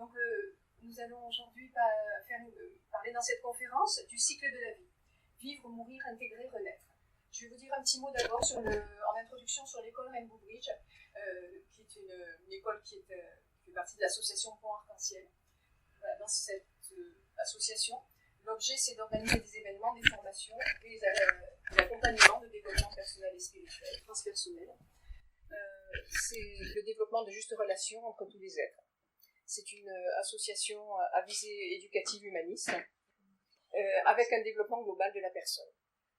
Donc, nous allons aujourd'hui parler dans cette conférence du cycle de la vie. Vivre, mourir, intégrer, renaître. Je vais vous dire un petit mot d'abord en introduction sur l'école Rainbow Bridge, qui est une école qui fait partie de l'association Pont Arc-en-Ciel. Voilà, dans cette association, l'objet c'est d'organiser des événements, des formations, des accompagnements de développement personnel et spirituel, transpersonnel. C'est le développement de justes relations entre tous les êtres. C'est une association à visée éducative humaniste, avec un développement global de la personne.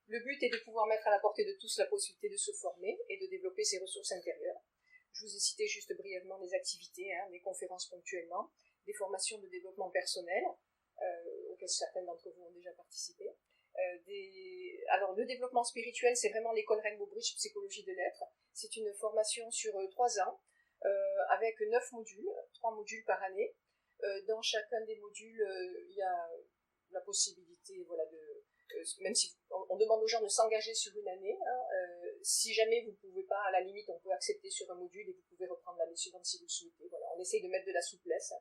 Le but est de pouvoir mettre à la portée de tous la possibilité de se former et de développer ses ressources intérieures. Je vous ai cité juste brièvement les activités, des conférences ponctuellement, des formations de développement personnel, auxquelles certains d'entre vous ont déjà participé. Alors, le développement spirituel, c'est vraiment l'école Rainbow Bridge Psychologie de l'être. C'est une formation sur 3 ans, avec 9 modules, 3 modules par année. Dans chacun des modules, il y a la possibilité, même si on demande aux gens de s'engager sur une année, si jamais vous ne pouvez pas, à la limite, on peut accepter sur un module et vous pouvez reprendre l'année suivante si vous le souhaitez. Voilà, on essaye de mettre de la souplesse.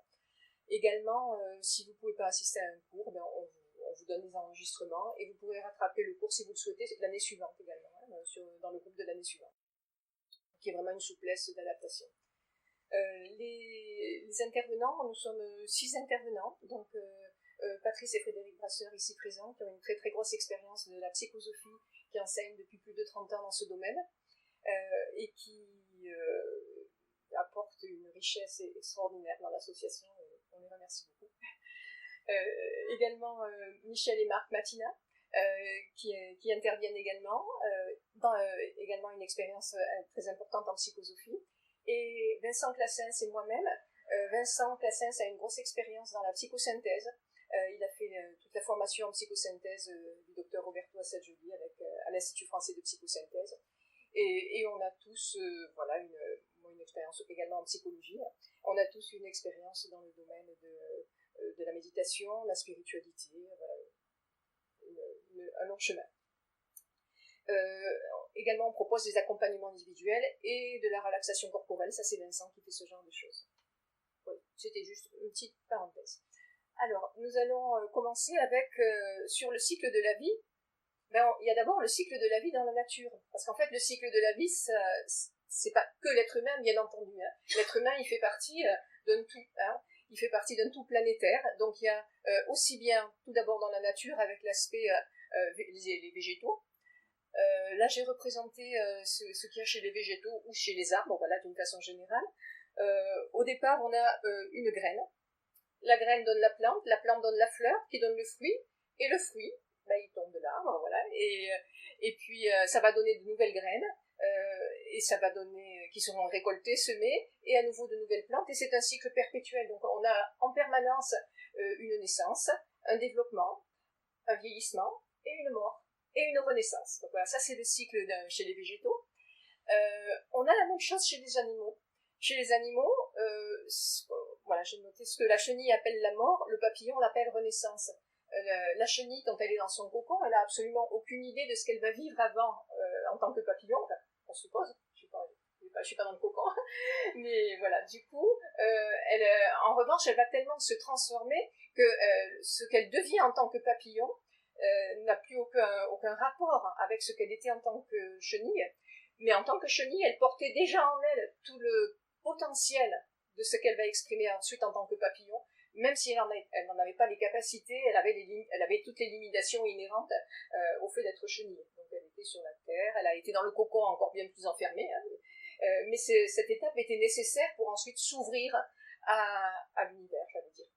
Également, si vous ne pouvez pas assister à un cours, on vous donne des enregistrements et vous pourrez rattraper le cours si vous le souhaitez l'année suivante également, dans le groupe de l'année suivante. Donc, il y a vraiment une souplesse d'adaptation. Les intervenants, nous sommes 6 intervenants, donc Patrice et Frédéric Brasseur ici présents, qui ont une très très grosse expérience de la psychosophie, qui enseignent depuis plus de 30 ans dans ce domaine, et qui apportent une richesse extraordinaire dans l'association, on les remercie beaucoup. Également Michel et Marc Matina, qui interviennent également, dans également une expérience très importante en psychosophie, et Vincent Classens et moi-même. Vincent Classens a une grosse expérience dans la psychosynthèse. Il a fait toute la formation en psychosynthèse du docteur Roberto Assagioli à l'Institut français de psychosynthèse. Et on a tous une expérience également en psychologie. On a tous une expérience dans le domaine de la méditation, la spiritualité, un long chemin. Également, on propose des accompagnements individuels et de la relaxation corporelle. Ça, c'est Vincent qui fait ce genre de choses. Oui, c'était juste une petite parenthèse. Alors, nous allons commencer avec, sur le cycle de la vie. Il y a d'abord le cycle de la vie dans la nature. Parce qu'en fait, le cycle de la vie, c'est pas que l'être humain, bien entendu. L'être humain, il fait partie d'un tout. Il fait partie d'un tout planétaire. Donc, il y a aussi bien, tout d'abord dans la nature, avec l'aspect les végétaux. Là, j'ai représenté ce qu'il y a chez les végétaux ou chez les arbres, voilà, d'une façon générale. Au départ, on a une graine. La graine donne la plante donne la fleur, qui donne le fruit, et le fruit, il tombe de l'arbre, voilà, et puis ça va donner de nouvelles graines, et ça va donner, qui seront récoltées, semées, et à nouveau de nouvelles plantes, et c'est un cycle perpétuel. Donc on a en permanence une naissance, un développement, un vieillissement, et une mort, et une renaissance. Donc voilà, ça c'est le cycle chez les végétaux. On a la même chose chez les animaux. Chez les animaux, j'ai noté ce que la chenille appelle la mort, le papillon l'appelle renaissance. La chenille, quand elle est dans son cocon, elle n'a absolument aucune idée de ce qu'elle va vivre avant en tant que papillon. Enfin, on suppose, je ne suis pas dans le cocon, mais voilà, du coup, en revanche, elle va tellement se transformer que ce qu'elle devient en tant que papillon n'a plus aucun rapport avec ce qu'elle était en tant que chenille. Mais en tant que chenille, elle portait déjà en elle tout le potentiel de ce qu'elle va exprimer ensuite en tant que papillon, même si elle n'en avait pas les capacités, elle avait toutes les limitations inhérentes au fait d'être chenille. Donc elle était sur la terre, elle a été dans le cocon encore bien plus enfermée, mais cette étape était nécessaire pour ensuite s'ouvrir à l'univers, j'allais dire.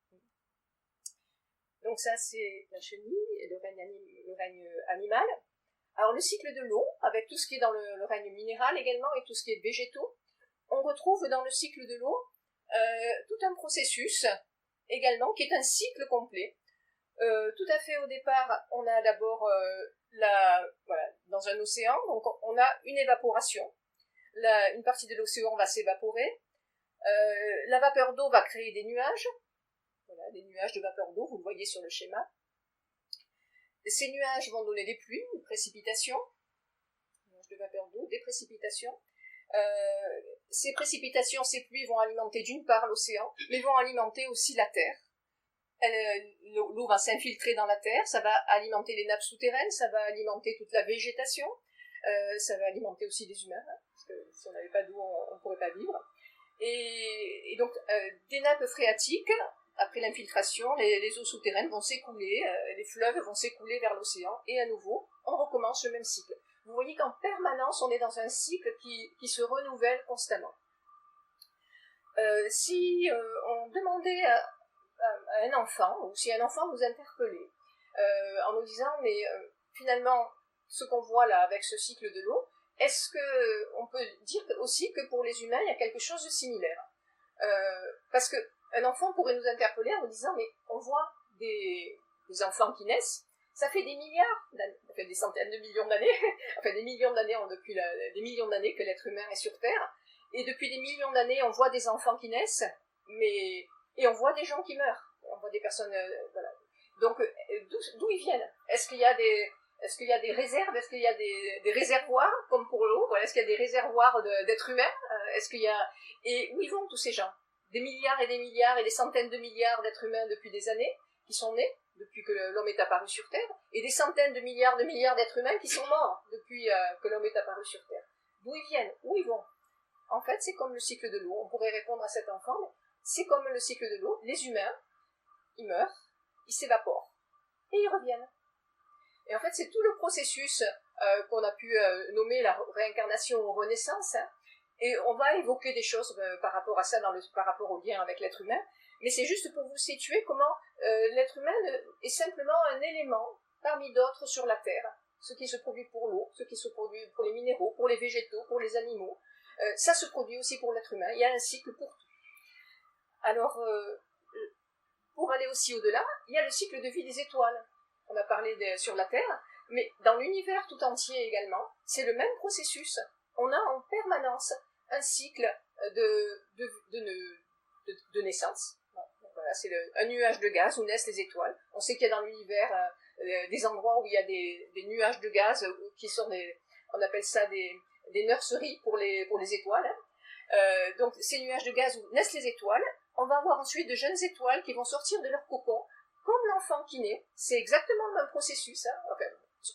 Donc ça, c'est la chenille, le règne animal. Alors le cycle de l'eau, avec tout ce qui est dans le règne minéral également, et tout ce qui est végétaux, on retrouve dans le cycle de l'eau tout un processus également, qui est un cycle complet. Tout à fait au départ, on a d'abord dans un océan, donc on a une évaporation. Une partie de l'océan va s'évaporer. La vapeur d'eau va créer des nuages. Voilà, des nuages de vapeur d'eau, vous le voyez sur le schéma. Ces nuages vont donner des pluies, des précipitations. Nuages de vapeur d'eau, des précipitations. Ces précipitations, ces pluies vont alimenter d'une part l'océan, mais vont alimenter aussi la terre. L'eau va s'infiltrer dans la terre, ça va alimenter les nappes souterraines, ça va alimenter toute la végétation, ça va alimenter aussi les humains, hein, parce que si on n'avait pas d'eau, on ne pourrait pas vivre. Et donc, des nappes phréatiques, après l'infiltration, les eaux souterraines vont s'écouler, les fleuves vont s'écouler vers l'océan, et à nouveau, on recommence le même cycle. Vous voyez qu'en permanence, on est dans un cycle qui se renouvelle constamment. Si on demandait à un enfant, ou si un enfant nous interpellait, en nous disant, mais finalement, ce qu'on voit là avec ce cycle de l'eau, est-ce qu'on peut dire aussi que pour les humains, il y a quelque chose de similaire? Parce qu'un enfant pourrait nous interpeller en nous disant, mais on voit des enfants qui naissent, ça fait des milliards d'années, ça fait des centaines de millions d'années, enfin des millions d'années, depuis des millions d'années que l'être humain est sur Terre, et depuis des millions d'années, on voit des enfants qui naissent, et on voit des gens qui meurent, on voit des personnes, voilà. Donc, d'où ils viennent? Est-ce qu'il y a des réserves? Est-ce qu'il y a des réservoirs, comme pour l'eau? Voilà, est-ce qu'il y a des réservoirs d'êtres humains? Est-ce qu'il y a... Et où ils vont, tous ces gens? Des milliards et des centaines de milliards d'êtres humains depuis des années, qui sont nés, depuis que l'homme est apparu sur Terre, et des centaines de milliards d'êtres humains qui sont morts depuis que l'homme est apparu sur Terre. D'où ils viennent? Où ils vont? En fait, c'est comme le cycle de l'eau. On pourrait répondre à cet enfant, mais c'est comme le cycle de l'eau. Les humains, ils meurent, ils s'évaporent, et ils reviennent. Et en fait, c'est tout le processus qu'on a pu nommer la réincarnation ou renaissance, hein. Et on va évoquer des choses par rapport à ça, par rapport au lien avec l'être humain, mais c'est juste pour vous situer comment l'être humain est simplement un élément parmi d'autres sur la Terre. Ce qui se produit pour l'eau, ce qui se produit pour les minéraux, pour les végétaux, pour les animaux, ça se produit aussi pour l'être humain. Il y a un cycle pour tout. Alors, pour aller aussi au-delà, il y a le cycle de vie des étoiles. On a parlé sur la Terre, mais dans l'univers tout entier également, c'est le même processus. On a en permanence un cycle de naissance. Voilà, c'est un nuage de gaz où naissent les étoiles. On sait qu'il y a dans l'univers des endroits où il y a des nuages de gaz qui sont on appelle ça des nurseries pour les étoiles. Hein. Donc ces nuages de gaz où naissent les étoiles, on va avoir ensuite de jeunes étoiles qui vont sortir de leur cocon, comme l'enfant qui naît. C'est exactement le même processus, hein. Enfin,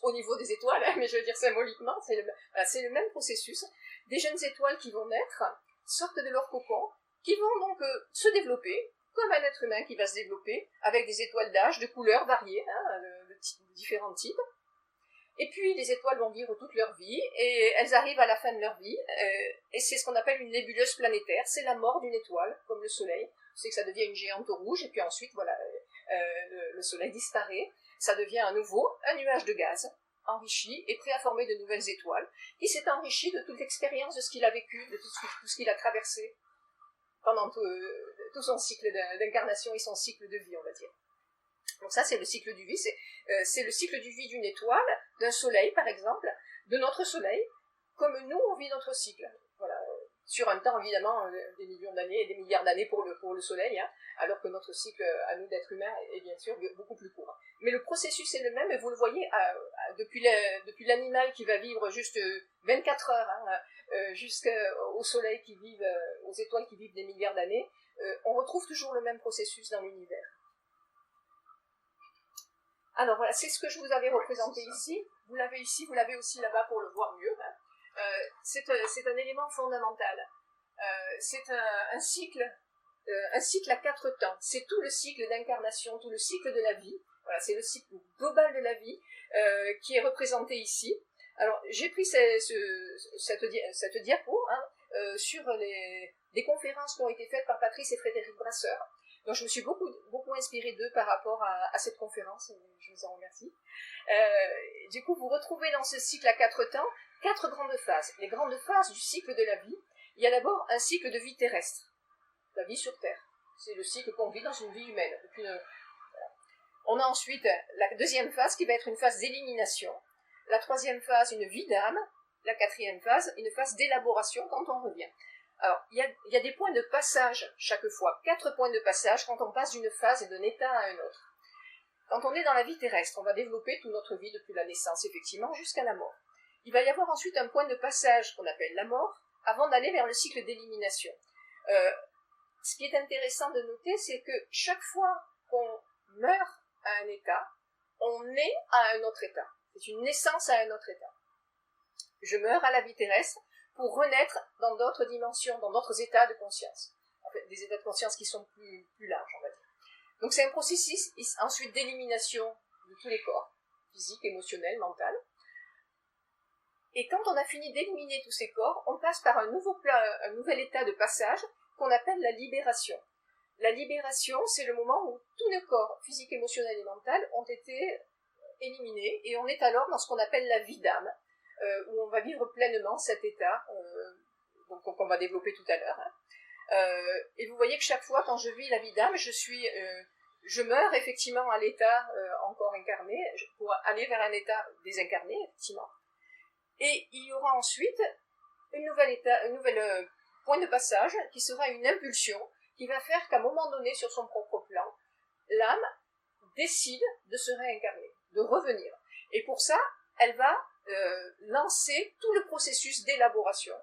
au niveau des étoiles, hein, mais je veux dire symboliquement, c'est le même processus. Des jeunes étoiles qui vont naître, sortent de leur cocon, qui vont donc se développer, comme un être humain qui va se développer, avec des étoiles d'âge, de couleurs variées, hein, de différents types. Et puis les étoiles vont vivre toute leur vie, et elles arrivent à la fin de leur vie, et c'est ce qu'on appelle une nébuleuse planétaire. C'est la mort d'une étoile, comme le Soleil. C'est que ça devient une géante rouge, et puis ensuite, voilà, le Soleil disparaît. Ça devient à nouveau un nuage de gaz, enrichi et prêt à former de nouvelles étoiles, qui s'est enrichi de toute l'expérience de ce qu'il a vécu, de tout ce qu'il a traversé pendant tout son cycle d'incarnation et son cycle de vie, on va dire. Donc ça, c'est le cycle du vie, c'est le cycle du vie d'une étoile, d'un soleil par exemple, de notre soleil, comme nous on vit notre cycle. Voilà. Sur un temps évidemment des millions d'années et des milliards d'années pour le soleil, hein, alors que notre cycle à nous d'êtres humains est bien sûr beaucoup plus court. Mais le processus est le même, et vous le voyez depuis l'animal qui va vivre juste 24 heures, hein, jusqu'au soleil aux étoiles qui vivent des milliards d'années, on retrouve toujours le même processus dans l'univers. Alors voilà, c'est ce que je vous avais représenté ici. Vous l'avez ici, vous l'avez aussi là-bas pour le voir mieux. Hein. C'est un élément fondamental. C'est un cycle à 4 temps. C'est tout le cycle d'incarnation, tout le cycle de la vie. Voilà, c'est le cycle global de la vie qui est représenté ici. Alors, j'ai pris cette diapo hein, sur des conférences qui ont été faites par Patrice et Frédéric Brasseur. Donc je me suis beaucoup inspirée d'eux par rapport à cette conférence, je vous en remercie. Du coup, vous retrouvez dans ce cycle à 4 temps 4 grandes phases. Les grandes phases du cycle de la vie. Il y a d'abord un cycle de vie terrestre, la vie sur Terre. C'est le cycle qu'on vit dans une vie humaine. Voilà. On a ensuite la deuxième phase qui va être une phase d'élimination. La troisième phase, une vie d'âme. La quatrième phase, une phase d'élaboration quand on revient. Alors, il y a des points de passage chaque fois, 4 points de passage quand on passe d'une phase et d'un état à un autre. Quand on est dans la vie terrestre, on va développer toute notre vie depuis la naissance, effectivement, jusqu'à la mort. Il va y avoir ensuite un point de passage qu'on appelle la mort, avant d'aller vers le cycle d'élimination. Ce qui est intéressant de noter, c'est que chaque fois qu'on meurt à un état, on naît à un autre état. C'est une naissance à un autre état. Je meurs à la vie terrestre pour renaître dans d'autres dimensions, dans d'autres états de conscience. En fait, des états de conscience qui sont plus larges, on va dire. Donc c'est un processus ensuite d'élimination de tous les corps, physique, émotionnel, mental. Et quand on a fini d'éliminer tous ces corps, on passe par un nouvel état de passage qu'on appelle la libération. La libération, c'est le moment où tous nos corps, physiques, émotionnels et mentaux, ont été éliminés, et on est alors dans ce qu'on appelle la vie d'âme, où on va vivre pleinement cet état, qu'on va développer tout à l'heure. Et vous voyez que chaque fois, quand je vis la vie d'âme, je meurs effectivement à l'état encore incarné, pour aller vers un état désincarné, effectivement. Et il y aura ensuite un nouvel point de passage qui sera une impulsion qui va faire qu'à un moment donné, sur son propre plan, l'âme décide de se réincarner, de revenir. Et pour ça, elle va lancer tout le processus d'élaboration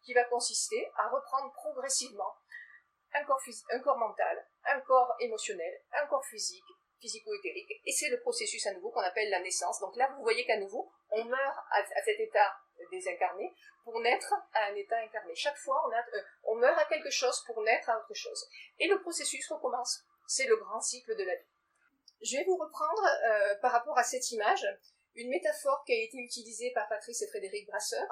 qui va consister à reprendre progressivement un corps mental, un corps émotionnel, un corps physico-éthérique, et c'est le processus à nouveau qu'on appelle la naissance. Donc là, vous voyez qu'à nouveau, on meurt à cet état désincarné pour naître à un état incarné. Chaque fois, on meurt à quelque chose pour naître à autre chose. Et le processus recommence. C'est le grand cycle de la vie. Je vais vous reprendre, par rapport à cette image, une métaphore qui a été utilisée par Patrice et Frédéric Brasseur,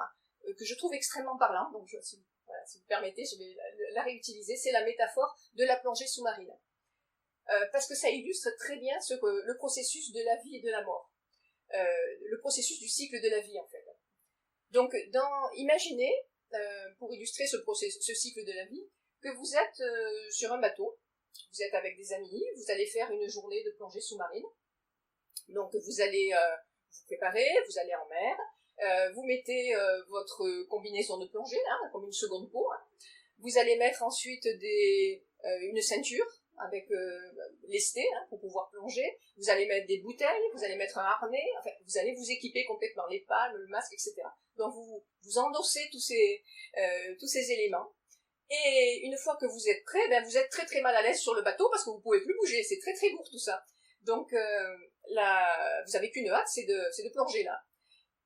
que je trouve extrêmement parlante, donc si vous permettez, je vais la réutiliser. C'est la métaphore de la plongée sous-marine. Parce que ça illustre très bien le processus de la vie et de la mort. Le processus du cycle de la vie, en fait. Donc, imaginez, pour illustrer ce cycle de la vie, que vous êtes sur un bateau, vous êtes avec des amis, vous allez faire une journée de plongée sous-marine. Donc, vous allez vous préparer, vous allez en mer, vous mettez votre combinaison de plongée, hein, comme une seconde peau. Hein. Vous allez mettre ensuite une ceinture avec lesté, hein, pour pouvoir plonger. Vous allez mettre des bouteilles, vous allez mettre un harnais, enfin, vous allez vous équiper complètement, les palmes, le masque, etc. Donc vous endossez tous ces éléments. Et une fois que vous êtes prêt, ben vous êtes très très mal à l'aise sur le bateau parce que vous pouvez plus bouger, c'est très très lourd tout ça. Donc vous avez qu'une hâte, c'est de plonger là.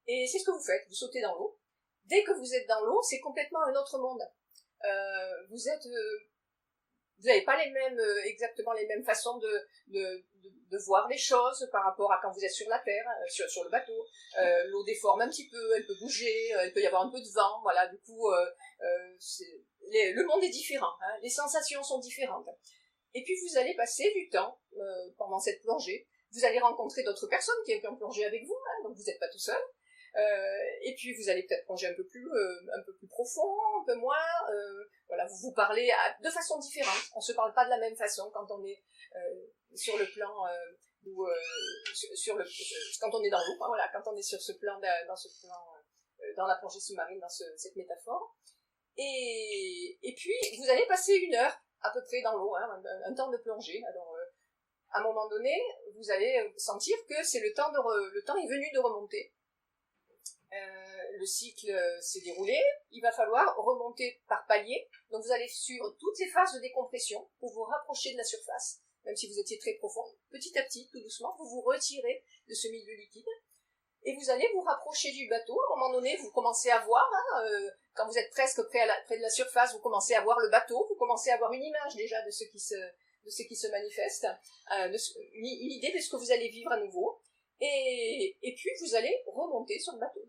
Et c'est ce que vous faites, vous sautez dans l'eau. Dès que vous êtes dans l'eau, c'est complètement un autre monde. Vous n'avez pas exactement les mêmes façons de voir les choses par rapport à quand vous êtes sur la terre, sur le bateau. L'eau déforme un petit peu, elle peut bouger, il peut y avoir un peu de vent, voilà, du coup, le monde est différent, hein, les sensations sont différentes. Et puis vous allez passer du temps, pendant cette plongée, vous allez rencontrer d'autres personnes qui ont plongé avec vous, hein, donc vous n'êtes pas tout seul. Et puis vous allez peut-être plonger un peu plus profond, un peu moins. Voilà, vous parlez de façon différente. On se parle pas de la même façon quand on est sur le plan quand on est dans l'eau. Voilà, quand on est sur ce plan dans la plongée sous-marine, dans cette métaphore. Et puis vous allez passer 1 heure à peu près dans l'eau, hein, un temps de plongée. Alors à un moment donné, vous allez sentir que le temps est venu de remonter. Le cycle s'est déroulé, il va falloir remonter par paliers, donc vous allez suivre toutes ces phases de décompression pour vous rapprocher de la surface, même si vous étiez très profond, petit à petit, tout doucement, vous vous retirez de ce milieu liquide, et vous allez vous rapprocher du bateau. À un moment donné, vous commencez à voir, hein, quand vous êtes presque près de la surface, vous commencez à voir le bateau, vous commencez à avoir une image déjà de ce qui se manifeste, une idée de ce que vous allez vivre à nouveau, et puis vous allez remonter sur le bateau.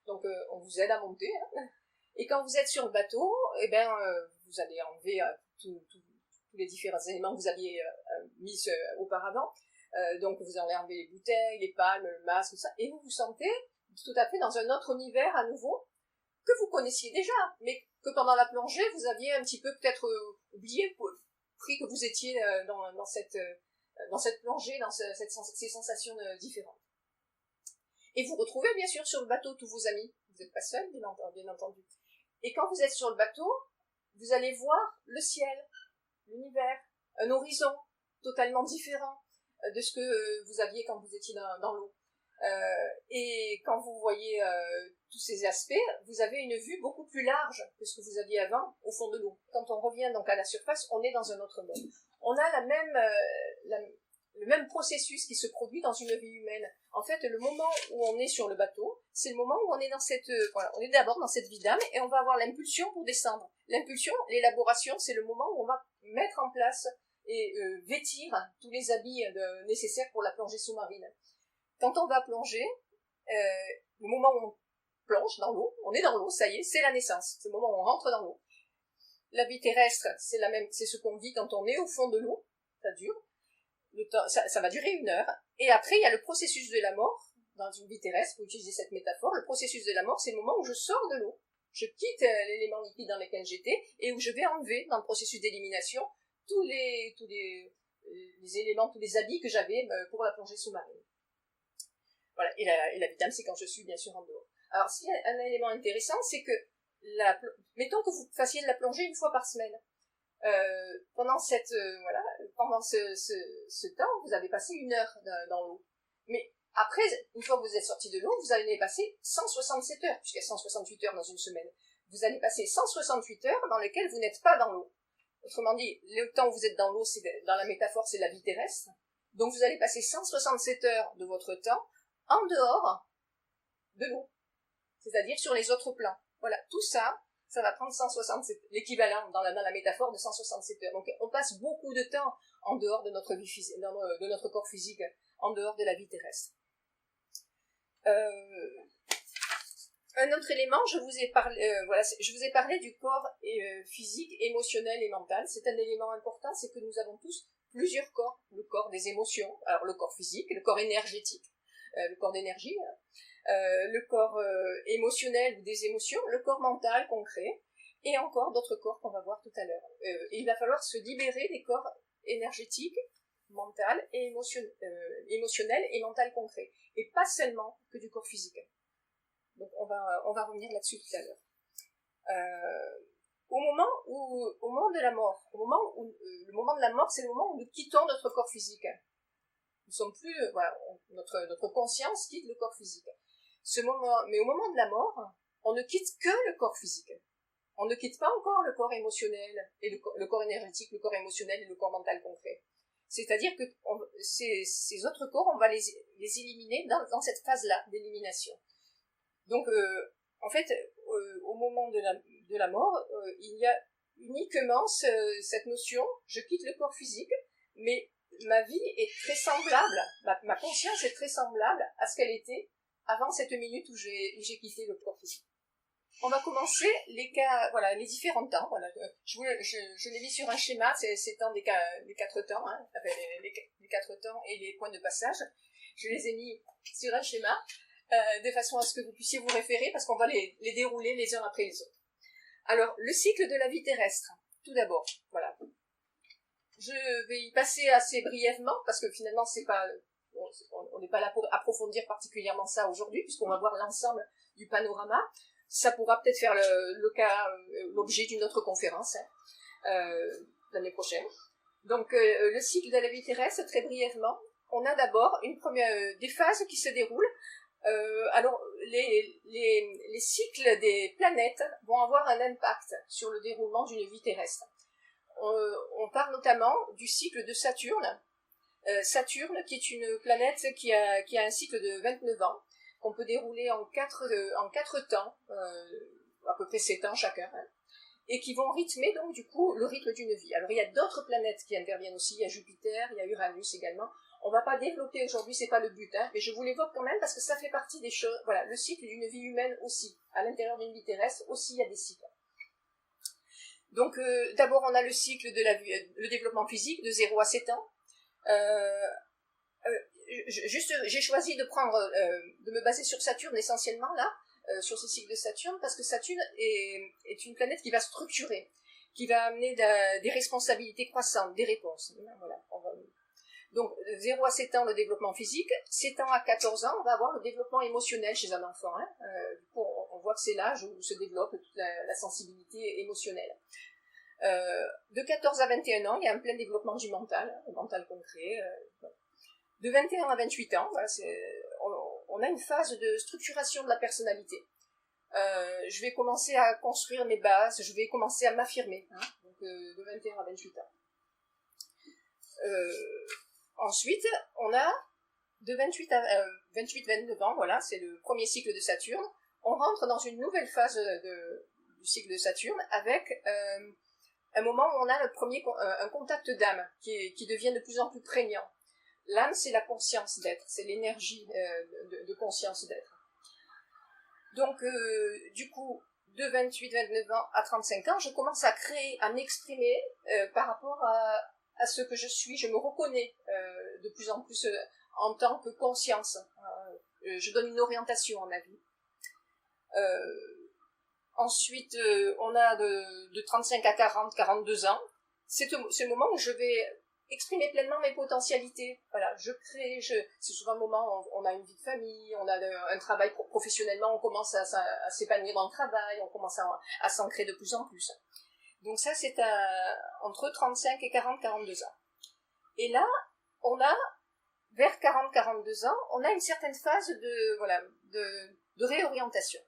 Donc on vous aide à monter, hein. Et quand vous êtes sur le bateau, vous allez enlever tous les différents éléments que vous aviez mis auparavant. Donc vous allez enlever les bouteilles, les palmes, le masque, tout ça, et vous vous sentez tout à fait dans un autre univers à nouveau que vous connaissiez déjà, mais que pendant la plongée vous aviez un petit peu peut-être oublié, pris que vous étiez dans cette plongée, dans ces sensations différentes. Et vous retrouvez bien sûr sur le bateau tous vos amis. Vous n'êtes pas seul, bien entendu. Et quand vous êtes sur le bateau, vous allez voir le ciel, l'univers, un horizon totalement différent de ce que vous aviez quand vous étiez dans l'eau. Et quand vous voyez tous ces aspects, vous avez une vue beaucoup plus large que ce que vous aviez avant au fond de l'eau. Quand on revient donc à la surface, on est dans un autre monde. On a le même processus qui se produit dans une vie humaine. En fait, le moment où on est sur le bateau, c'est le moment où on est dans cette, voilà, on est d'abord dans cette vie d'âme et on va avoir l'impulsion pour descendre. L'impulsion, l'élaboration, c'est le moment où on va mettre en place et vêtir tous les habits nécessaires pour la plongée sous-marine. Quand on va plonger, le moment où on plonge dans l'eau, on est dans l'eau, ça y est, c'est la naissance. C'est le moment où on rentre dans l'eau. La vie terrestre, c'est la même, c'est ce qu'on vit quand on est au fond de l'eau, ça dure. Le temps, ça va durer 1 heure. Et après, il y a le processus de la mort, dans une vie terrestre, pour utiliser cette métaphore. Le processus de la mort, c'est le moment où je sors de l'eau. Je quitte l'élément liquide dans lequel j'étais, et où je vais enlever, dans le processus d'élimination, tous les éléments, tous les habits que j'avais pour la plongée sous-marine. Voilà. Et la vitale, c'est quand je suis bien sûr en dehors. Alors, s'il y a un élément intéressant, c'est que, mettons que vous fassiez de la plongée 1 fois par semaine. Pendant ce temps, vous avez passé 1 heure dans l'eau. Mais après, une fois que vous êtes sorti de l'eau, vous allez passer 167 heures, puisqu'il y a 168 heures dans une semaine. Vous allez passer 168 heures dans lesquelles vous n'êtes pas dans l'eau. Autrement dit, le temps où vous êtes dans l'eau, dans la métaphore, c'est la vie terrestre. Donc vous allez passer 167 heures de votre temps en dehors de l'eau. C'est-à-dire sur les autres plans. Voilà, tout ça, ça va prendre 167, l'équivalent dans la métaphore de 167 heures. Donc on passe beaucoup de temps en dehors de notre vie physique, de notre corps physique, en dehors de la vie terrestre. Un autre élément, je vous ai parlé du corps physique, émotionnel et mental. C'est un élément important, c'est que nous avons tous plusieurs corps. Le corps des émotions, alors le corps physique, le corps énergétique, le corps d'énergie, le corps émotionnel ou des émotions, le corps mental concret, et encore d'autres corps qu'on va voir tout à l'heure. Il va falloir se libérer des corps énergétiques, mental et émotionnel et mental concret, et pas seulement que du corps physique. Donc on va revenir là-dessus tout à l'heure. Au moment de la mort, le moment de la mort, c'est le moment où nous quittons notre corps physique. Nous sommes plus, notre conscience quitte le corps physique. Mais au moment de la mort, on ne quitte que le corps physique. On ne quitte pas encore le corps émotionnel, et le corps énergétique, le corps émotionnel et le corps mental concret. C'est-à-dire que ces autres corps, on va les éliminer dans cette phase-là d'élimination. Donc, en fait, au moment de la mort, il y a uniquement cette notion, je quitte le corps physique, mais ma vie est très semblable, ma conscience est très semblable à ce qu'elle était avant cette minute où j'ai quitté le corps physique. On va commencer les cas, voilà, les différents temps. Voilà. Je l'ai mis sur un schéma, c'est les 4 temps, hein, les 4 temps et les points de passage. Je les ai mis sur un schéma, de façon à ce que vous puissiez vous référer, parce qu'on va les dérouler les uns après les autres. Alors, le cycle de la vie terrestre, tout d'abord, voilà. Je vais y passer assez brièvement, parce que finalement, on n'est pas là pour approfondir particulièrement ça aujourd'hui, puisqu'on va voir l'ensemble du panorama. Ça pourra peut-être faire l'objet d'une autre conférence l'année prochaine. Donc, le cycle de la vie terrestre, très brièvement, on a d'abord des phases qui se déroulent. Alors, les cycles des planètes vont avoir un impact sur le déroulement d'une vie terrestre. On parle notamment du cycle de Saturne. Saturne, qui est une planète qui a un cycle de 29 ans, qu'on peut dérouler en 4 temps, à peu près 7 ans chacun, hein, et qui vont rythmer donc du coup le rythme d'une vie. Alors il y a d'autres planètes qui interviennent aussi, il y a Jupiter, il y a Uranus également. On ne va pas développer aujourd'hui, c'est pas le but, hein, mais je vous l'évoque quand même parce que ça fait partie des choses. Voilà, le cycle d'une vie humaine aussi, à l'intérieur d'une vie terrestre aussi, il y a des cycles. Donc d'abord on a le cycle de le développement physique de 0 à 7 ans. J'ai choisi de me baser sur Saturne essentiellement là, sur ce cycle de Saturne, parce que Saturne est une planète qui va structurer, qui va amener des responsabilités croissantes, des réponses. Voilà, donc 0 à 7 ans le développement physique, 7 ans à 14 ans on va avoir le développement émotionnel chez un enfant. Hein. Du coup on voit que c'est l'âge où se développe toute la sensibilité émotionnelle. De 14 à 21 ans il y a un plein développement du mental, le mental concret. De 21 à 28 ans, voilà, on a une phase de structuration de la personnalité. je vais commencer à construire mes bases, je vais commencer à m'affirmer, hein, donc de 21 à 28 ans. Ensuite, on a de 28-29 ans, voilà, c'est le premier cycle de Saturne. On rentre dans une nouvelle phase du cycle de Saturne avec un moment où on a un contact d'âme qui devient de plus en plus prégnant. L'âme, c'est la conscience d'être, c'est l'énergie de conscience d'être. Donc, du coup, de 28-29 ans à 35 ans, je commence à créer, à m'exprimer par rapport à ce que je suis. Je me reconnais de plus en plus en tant que conscience. Je donne une orientation à ma vie. Ensuite, on a de 35 à 40, 42 ans. C'est le moment où je vais exprimer pleinement mes potentialités. Voilà, je crée, c'est souvent le moment où on a une vie de famille, on a un travail professionnellement, on commence à s'épanouir dans le travail, on commence à s'ancrer de plus en plus. Donc ça, c'est entre 35 et 40, 42 ans. Et là, on a, vers 40, 42 ans, on a une certaine phase de réorientation.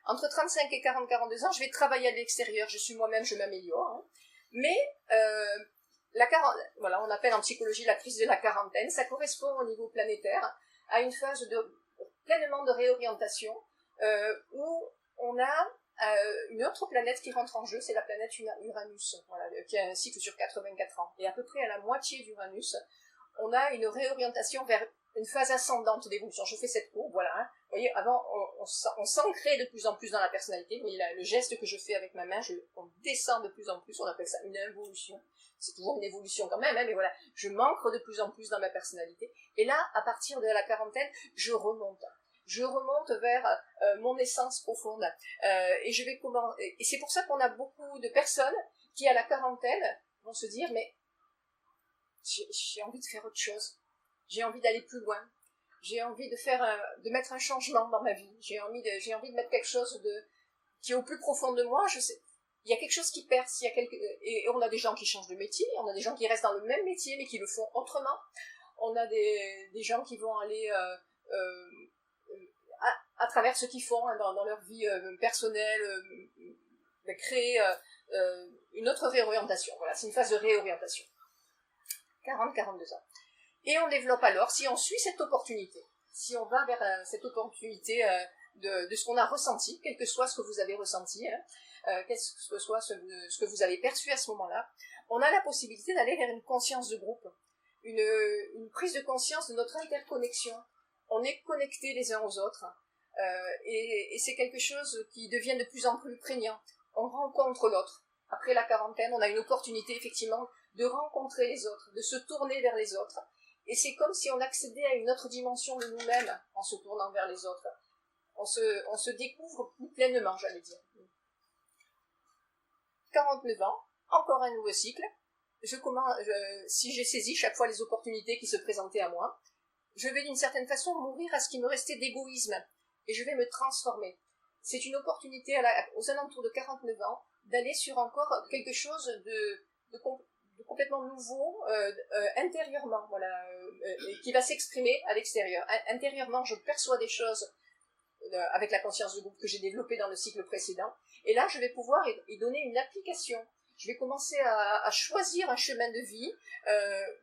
Entre 35 et 40, 42 ans, je vais travailler à l'extérieur, je suis moi-même, je m'améliore. Hein. Mais voilà, on appelle en psychologie la crise de la quarantaine, ça correspond au niveau planétaire à une phase pleinement de réorientation où on a une autre planète qui rentre en jeu, c'est la planète Uranus, voilà, qui a un cycle sur 84 ans. Et à peu près à la moitié d'Uranus, on a une réorientation vers une phase ascendante d'évolution. Je fais cette courbe, voilà. Hein. Vous voyez, avant, on s'ancrait de plus en plus dans la personnalité. Vous voyez, le geste que je fais avec ma main, on descend de plus en plus, on appelle ça une involution. C'est toujours une évolution quand même, hein, mais voilà, je m'ancre de plus en plus dans ma personnalité. Et là, à partir de la quarantaine, je remonte. Je remonte vers mon essence profonde. Et c'est pour ça qu'on a beaucoup de personnes qui, à la quarantaine, vont se dire, mais j'ai envie de faire autre chose. J'ai envie d'aller plus loin. J'ai envie de mettre un changement dans ma vie. J'ai envie de mettre quelque chose qui est au plus profond de moi. Je sais, il y a quelque chose qui perce. Et on a des gens qui changent de métier. On a des gens qui restent dans le même métier mais qui le font autrement. On a des gens qui vont aller à travers ce qu'ils font hein, dans leur vie personnelle, créer une autre réorientation. Voilà, c'est une phase de réorientation. 40-42 ans. Et on développe alors, si on suit cette opportunité, si on va vers cette opportunité de ce qu'on a ressenti, quel que soit ce que vous avez ressenti, hein, quel que soit ce que vous avez perçu à ce moment-là, on a la possibilité d'aller vers une conscience de groupe, une prise de conscience de notre interconnexion. On est connectés les uns aux autres, et c'est quelque chose qui devient de plus en plus prégnant. On rencontre l'autre. Après la quarantaine, on a une opportunité effectivement de rencontrer les autres, de se tourner vers les autres. Et c'est comme si on accédait à une autre dimension de nous-mêmes en se tournant vers les autres. On se découvre plus pleinement, j'allais dire. 49 ans, encore un nouveau cycle. Si j'ai saisi chaque fois les opportunités qui se présentaient à moi, je vais d'une certaine façon mourir à ce qui me restait d'égoïsme. Et je vais me transformer. C'est une opportunité aux alentours de 49 ans d'aller sur encore quelque chose de complètement nouveau intérieurement, voilà, qui va s'exprimer à l'extérieur. Intérieurement, je perçois des choses avec la conscience de groupe que j'ai développée dans le cycle précédent, et là, je vais pouvoir y donner une application. Je vais commencer à choisir un chemin de vie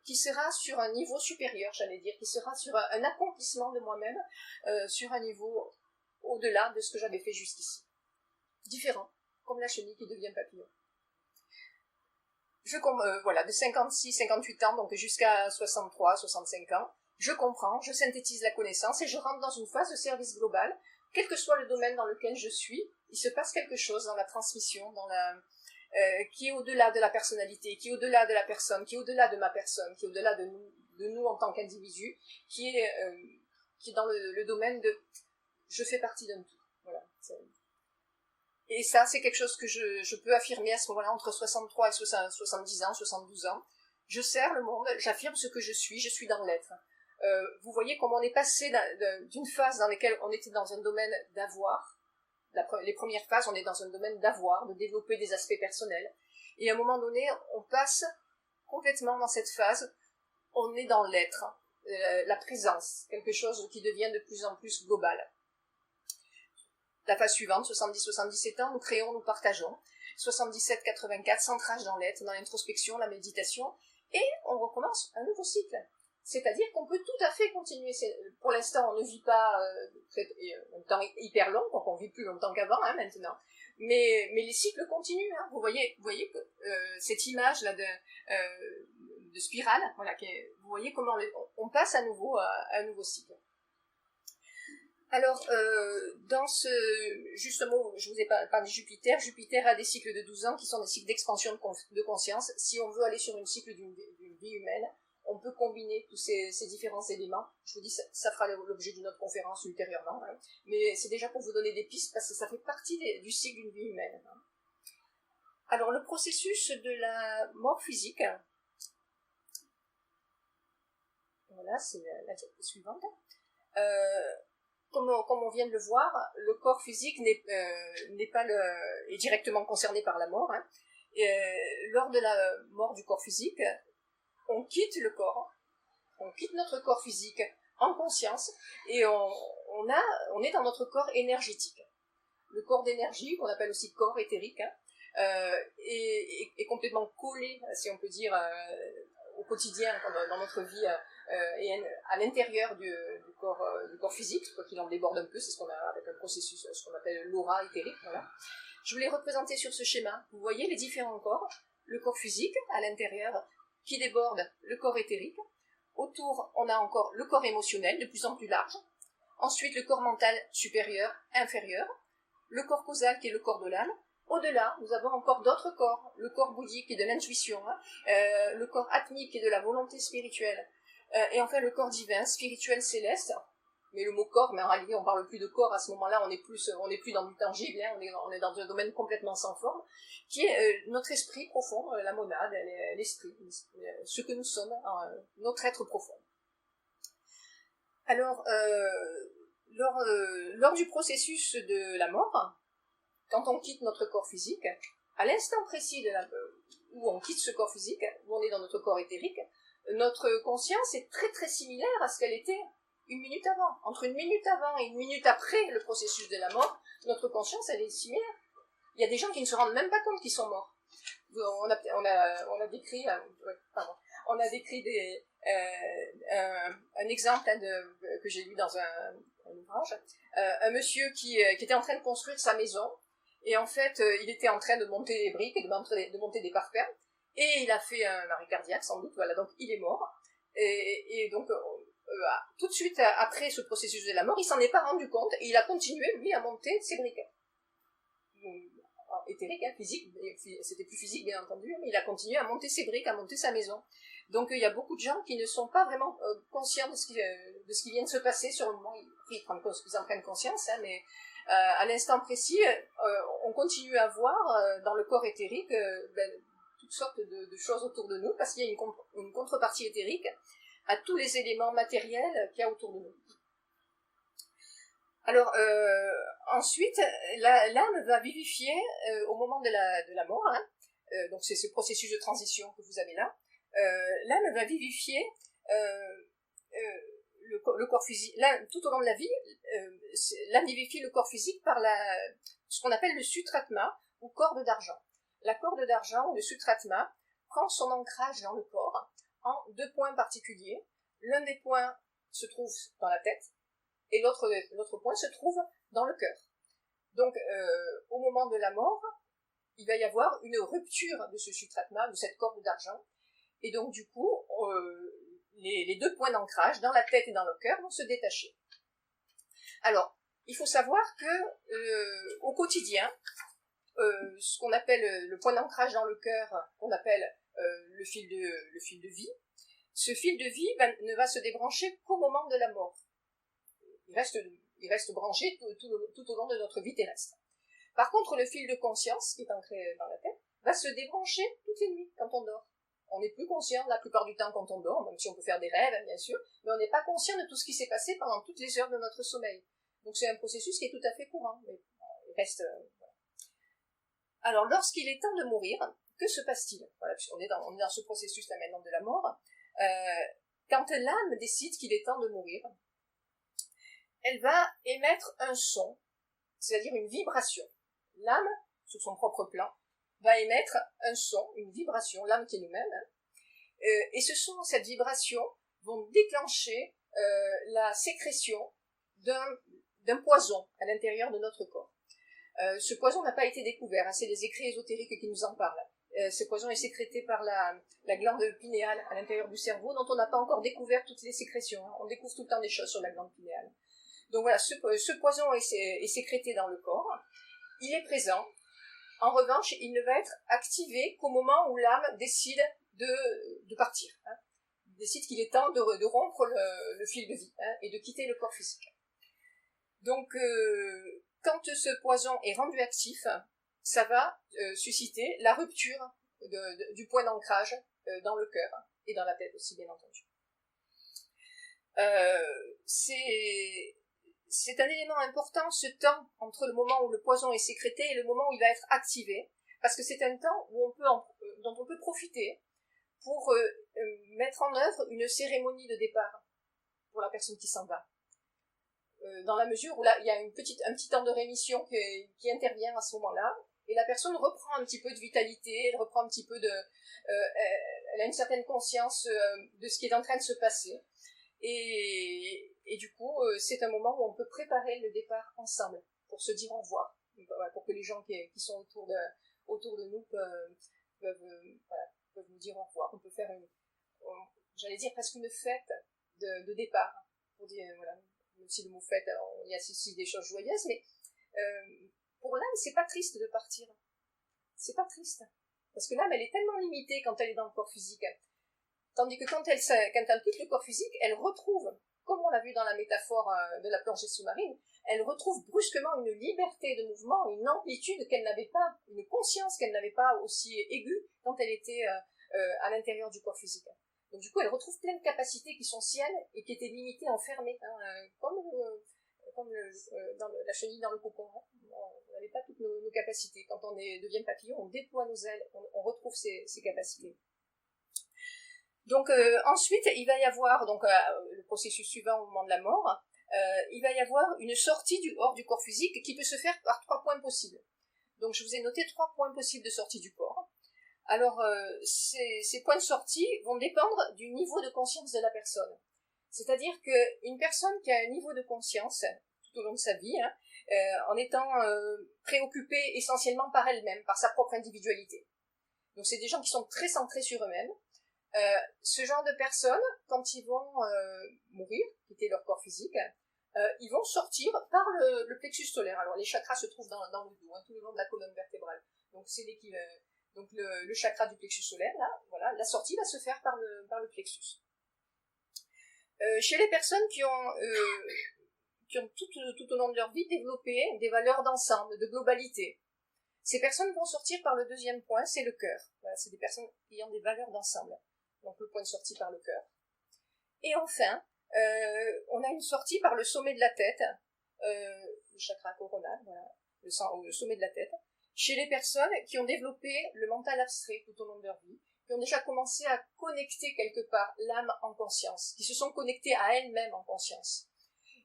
qui sera sur un niveau supérieur, j'allais dire, qui sera sur un accomplissement de moi-même, sur un niveau au-delà de ce que j'avais fait jusqu'ici. Différent, comme la chenille qui devient papillon. Voilà, de 56, 58 ans, donc jusqu'à 63, 65 ans, je comprends, je synthétise la connaissance et je rentre dans une phase de service global. Quel que soit le domaine dans lequel je suis, il se passe quelque chose dans la transmission, qui est au-delà de la personnalité, qui est au-delà de la personne, qui est au-delà de ma personne, qui est au-delà de nous en tant qu'individu, qui est dans le domaine de je fais partie d'un tout. Voilà. Et ça, c'est quelque chose que je peux affirmer à ce moment-là, entre 63 et 70 ans, 72 ans. Je sers le monde, j'affirme ce que je suis dans l'être. Vous voyez comment on est passé d'une phase dans laquelle on était dans un domaine d'avoir. Les premières phases, on est dans un domaine d'avoir, de développer des aspects personnels. Et à un moment donné, on passe complètement dans cette phase, on est dans l'être, la présence, quelque chose qui devient de plus en plus global. La phase suivante, 70-77 ans, nous créons, nous partageons. 77-84, centrage dans l'être, dans l'introspection, la méditation, et on recommence un nouveau cycle. C'est-à-dire qu'on peut tout à fait continuer. Pour l'instant, on ne vit pas un temps hyper long, donc on vit plus longtemps qu'avant maintenant. Mais les cycles continuent. Hein. Vous voyez que cette image-là de spirale, voilà, vous voyez comment on passe à nouveau à un nouveau cycle. Alors, justement, je vous ai parlé de Jupiter. Jupiter a des cycles de 12 ans qui sont des cycles d'expansion de conscience. Si on veut aller sur une cycle d'une vie humaine, on peut combiner tous ces différents éléments. Je vous dis, ça fera l'objet d'une autre conférence ultérieurement. Hein. Mais c'est déjà pour vous donner des pistes parce que ça fait partie du cycle d'une vie humaine. Hein. Alors, le processus de la mort physique. Voilà, c'est la diapositive suivante. Comme on vient de le voir, le corps physique est directement concerné par la mort. Hein. Lors de la mort du corps physique, on quitte le corps, on quitte notre corps physique en conscience et on est dans notre corps énergétique. Le corps d'énergie, qu'on appelle aussi corps éthérique, hein, est complètement collé, si on peut dire, au quotidien, dans notre vie, et à l'intérieur du corps physique, quoi qu'il en déborde un peu, c'est ce qu'on a avec un processus, ce qu'on appelle l'aura éthérique. Voilà. Je vous l'ai représenté sur ce schéma. Vous voyez les différents corps, le corps physique à l'intérieur qui déborde le corps éthérique. Autour, on a encore le corps émotionnel de plus en plus large. Ensuite, le corps mental supérieur, inférieur. Le corps causal qui est le corps de l'âme. Au-delà, nous avons encore d'autres corps. Le corps bouddhique qui est de l'intuition, hein, le corps atmique qui est de la volonté spirituelle. Et enfin le corps divin, spirituel, céleste. Mais le mot corps, mais en réalité on parle plus de corps à ce moment-là, on n'est plus dans du tangible, hein, on est dans un domaine complètement sans forme, qui est notre esprit profond, la monade, l'esprit, ce que nous sommes, notre être profond. Alors, lors du processus de la mort, quand on quitte notre corps physique, à l'instant précis où on quitte ce corps physique, où on est dans notre corps éthérique, notre conscience est très très similaire à ce qu'elle était une minute avant. Entre une minute avant et une minute après le processus de la mort, notre conscience elle est similaire. Il y a des gens qui ne se rendent même pas compte qu'ils sont morts. On a décrit un exemple que j'ai lu dans un ouvrage, un monsieur qui était en train de construire sa maison, et en fait il était en train de monter des briques et de monter des parpaings, et il a fait un arrêt cardiaque sans doute, voilà, donc il est mort, et donc tout de suite après ce processus de la mort, il s'en est pas rendu compte, et il a continué lui à monter ses briques. Éthérique, hein, physique, c'était plus physique bien entendu, mais il a continué à monter ses briques, à monter sa maison. Donc il y a beaucoup de gens qui ne sont pas vraiment conscients de ce qui vient de se passer sur le moment. Ils en prennent conscience, hein, mais à l'instant précis, on continue à voir dans le corps éthérique toutes sortes de choses autour de nous, parce qu'il y a une contrepartie éthérique à tous les éléments matériels qu'il y a autour de nous. Alors, ensuite, l'âme va vivifier au moment de la mort, hein, donc c'est ce processus de transition que vous avez là, l'âme va vivifier le corps physique. Tout au long de la vie, l'âme vivifie le corps physique par ce qu'on appelle le sutratma, ou corde d'argent. La corde d'argent, ou le sutratma, prend son ancrage dans le corps en 2 points particuliers. L'un des points se trouve dans la tête, et l'autre point se trouve dans le cœur. Donc, au moment de la mort, il va y avoir une rupture de ce sutratma, de cette corde d'argent, et donc du coup, les 2 points d'ancrage, dans la tête et dans le cœur, vont se détacher. Alors, il faut savoir que au quotidien, ce qu'on appelle le point d'ancrage dans le cœur, qu'on appelle le fil de vie, ce fil de vie ne va se débrancher qu'au moment de la mort. Il reste branché tout au long de notre vie terrestre. Par contre, le fil de conscience, qui est ancré dans la tête, va se débrancher toutes les nuits quand on dort. On n'est plus conscient la plupart du temps quand on dort, même si on peut faire des rêves, bien sûr, mais on n'est pas conscient de tout ce qui s'est passé pendant toutes les heures de notre sommeil. Donc c'est un processus qui est tout à fait courant, mais il reste... voilà. Alors, lorsqu'il est temps de mourir, que se passe-t-il? Voilà, puisqu'on est dans ce processus là maintenant de la mort. Quand l'âme décide qu'il est temps de mourir, elle va émettre un son. c'est-à-dire une vibration. L'âme, sur son propre plan, va émettre un son, une vibration, l'âme qui est nous-mêmes, hein, et ce son, cette vibration, vont déclencher la sécrétion d'un poison à l'intérieur de notre corps. Ce poison n'a pas été découvert, hein, c'est les écrits ésotériques qui nous en parlent. Ce poison est sécrété par la glande pinéale à l'intérieur du cerveau, dont on n'a pas encore découvert toutes les sécrétions. Hein. On découvre tout le temps des choses sur la glande pinéale. Donc voilà, ce poison est sécrété dans le corps. Il est présent. En revanche, il ne va être activé qu'au moment où l'âme décide de partir. Hein. Décide qu'il est temps de rompre le fil de vie, hein, et de quitter le corps physique. Donc, quand ce poison est rendu actif, ça va susciter la rupture du point d'ancrage dans le cœur et dans la tête aussi, bien entendu. C'est un élément important, ce temps entre le moment où le poison est sécrété et le moment où il va être activé, parce que c'est un temps dont on peut profiter pour mettre en œuvre une cérémonie de départ pour la personne qui s'en va. Dans la mesure où là, il y a un petit temps de rémission qui intervient à ce moment-là, et la personne reprend un petit peu de vitalité, elle reprend un petit peu elle a une certaine conscience de ce qui est en train de se passer, et du coup, c'est un moment où on peut préparer le départ ensemble, pour se dire au revoir, pour que les gens qui sont autour de nous peuvent nous dire au revoir. On peut faire j'allais dire presque une fête de départ, pour dire, voilà, même si le mot fête, il y a aussi des choses joyeuses, mais pour l'âme, c'est pas triste de partir. C'est pas triste. Parce que l'âme, elle est tellement limitée quand elle est dans le corps physique. Tandis que quand elle quitte le corps physique, elle retrouve, comme on l'a vu dans la métaphore de la plongée sous-marine, elle retrouve brusquement une liberté de mouvement, une amplitude qu'elle n'avait pas, une conscience qu'elle n'avait pas aussi aiguë quand elle était à l'intérieur du corps physique. Donc du coup, elle retrouve plein de capacités qui sont siennes et qui étaient limitées, enfermées, hein, comme la chenille dans le cocon. Hein. On n'avait pas toutes nos capacités. Quand on devient papillon, on déploie nos ailes, on retrouve ces capacités. Donc ensuite, il va y avoir le processus suivant au moment de la mort. Il va y avoir une sortie hors du corps physique qui peut se faire par 3 points possibles. Donc je vous ai noté 3 points possibles de sortie du corps. Alors ces points de sortie vont dépendre du niveau de conscience de la personne. C'est-à-dire qu'une personne qui a un niveau de conscience tout au long de sa vie, hein, en étant préoccupée essentiellement par elle-même, par sa propre individualité. Donc c'est des gens qui sont très centrés sur eux-mêmes. Ce genre de personnes, quand ils vont mourir, quitter leur corps physique, ils vont sortir par le plexus solaire. Alors les chakras se trouvent dans le dos, hein, tout le long de la colonne vertébrale. Donc c'est donc le chakra du plexus solaire, là, voilà, la sortie va se faire par le plexus. Chez les personnes qui ont tout au long de leur vie développé des valeurs d'ensemble, de globalité, ces personnes vont sortir par le deuxième point, c'est le cœur. Voilà, c'est des personnes ayant des valeurs d'ensemble. Donc le point de sortie par le cœur. Et enfin, on a une sortie par le sommet de la tête, le chakra coronal, voilà, le sommet de la tête, chez les personnes qui ont développé le mental abstrait tout au long de leur vie, qui ont déjà commencé à connecter quelque part l'âme en conscience, qui se sont connectées à elles-mêmes en conscience.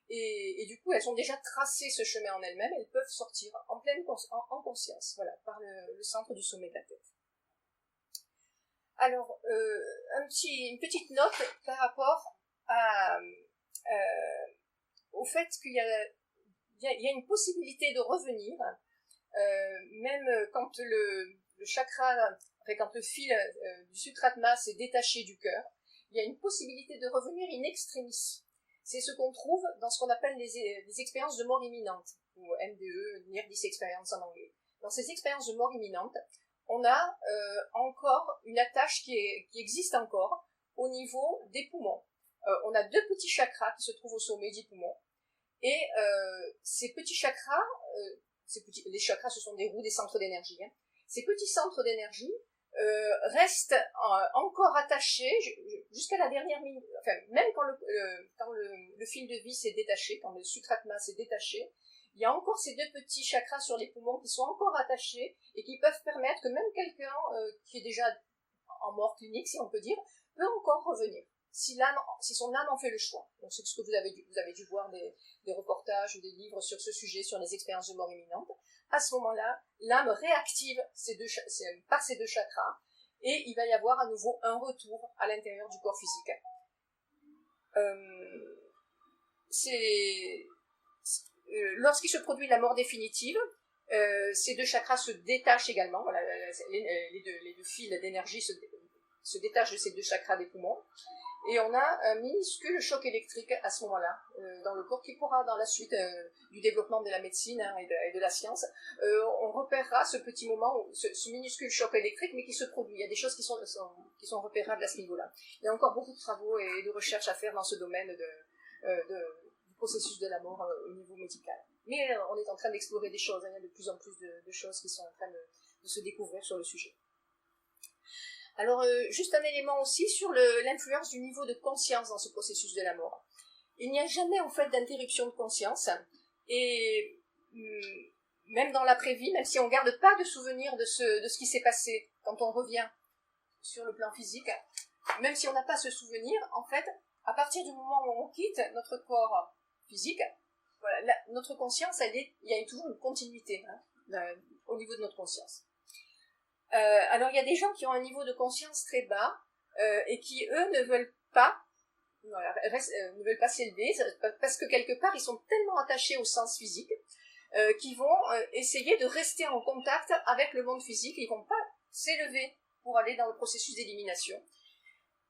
Et du coup, elles ont déjà tracé ce chemin en elles-mêmes, elles peuvent sortir en pleine en conscience, voilà, par le centre du sommet de la tête. Alors, une petite note par rapport au fait qu'il y a une possibilité de revenir, même quand le chakra, enfin, quand le fil du sutratma s'est détaché du cœur, il y a une possibilité de revenir in extremis. C'est ce qu'on trouve dans ce qu'on appelle les expériences de mort imminente, ou NDE, Near Death Experience en anglais. Dans ces expériences de mort imminente, on a encore une attache qui existe encore au niveau des poumons. On a 2 petits chakras qui se trouvent au sommet des poumons. Et ces petits chakras, les chakras ce sont des roues, des centres d'énergie. Hein. Ces petits centres d'énergie restent encore attachés jusqu'à la dernière minute. Enfin, même quand le fil de vie s'est détaché, quand le sutratma s'est détaché, il y a encore ces 2 petits chakras sur les poumons qui sont encore attachés et qui peuvent permettre que même quelqu'un qui est déjà en mort clinique, si on peut dire, peut encore revenir. si son âme en fait le choix. Donc c'est ce que vous avez dû voir des reportages ou des livres sur ce sujet, sur les expériences de mort imminente. À ce moment-là, l'âme réactive par ces deux chakras, et il va y avoir à nouveau un retour à l'intérieur du corps physique. Lorsqu'il se produit la mort définitive, ces deux chakras se détachent également. Voilà, les deux fils d'énergie se détachent de ces deux chakras des poumons. Et on a un minuscule choc électrique à ce moment-là, dans le corps, qui pourra, dans la suite du développement de la médecine et de la science, on repérera ce petit moment, ce minuscule choc électrique, mais qui se produit. Il y a des choses qui sont repérables à ce niveau-là. Il y a encore beaucoup de travaux et de recherches à faire dans ce domaine du processus de la mort au niveau médical. Mais on est en train d'explorer des choses, il y a de plus en plus de choses qui sont en train de se découvrir sur le sujet. Alors, juste un élément aussi sur l'influence du niveau de conscience dans ce processus de la mort. Il n'y a jamais, en fait, d'interruption de conscience, et même dans l'après-vie, même si on ne garde pas de souvenir de ce qui s'est passé quand on revient sur le plan physique, même si on n'a pas ce souvenir, en fait, à partir du moment où on quitte notre corps physique, voilà, notre conscience, il y a toujours une continuité au niveau de notre conscience. Alors il y a des gens qui ont un niveau de conscience très bas et qui eux ne veulent pas s'élever parce que quelque part ils sont tellement attachés au sens physique qu'ils vont essayer de rester en contact avec le monde physique. Ils vont pas s'élever pour aller dans le processus d'élimination.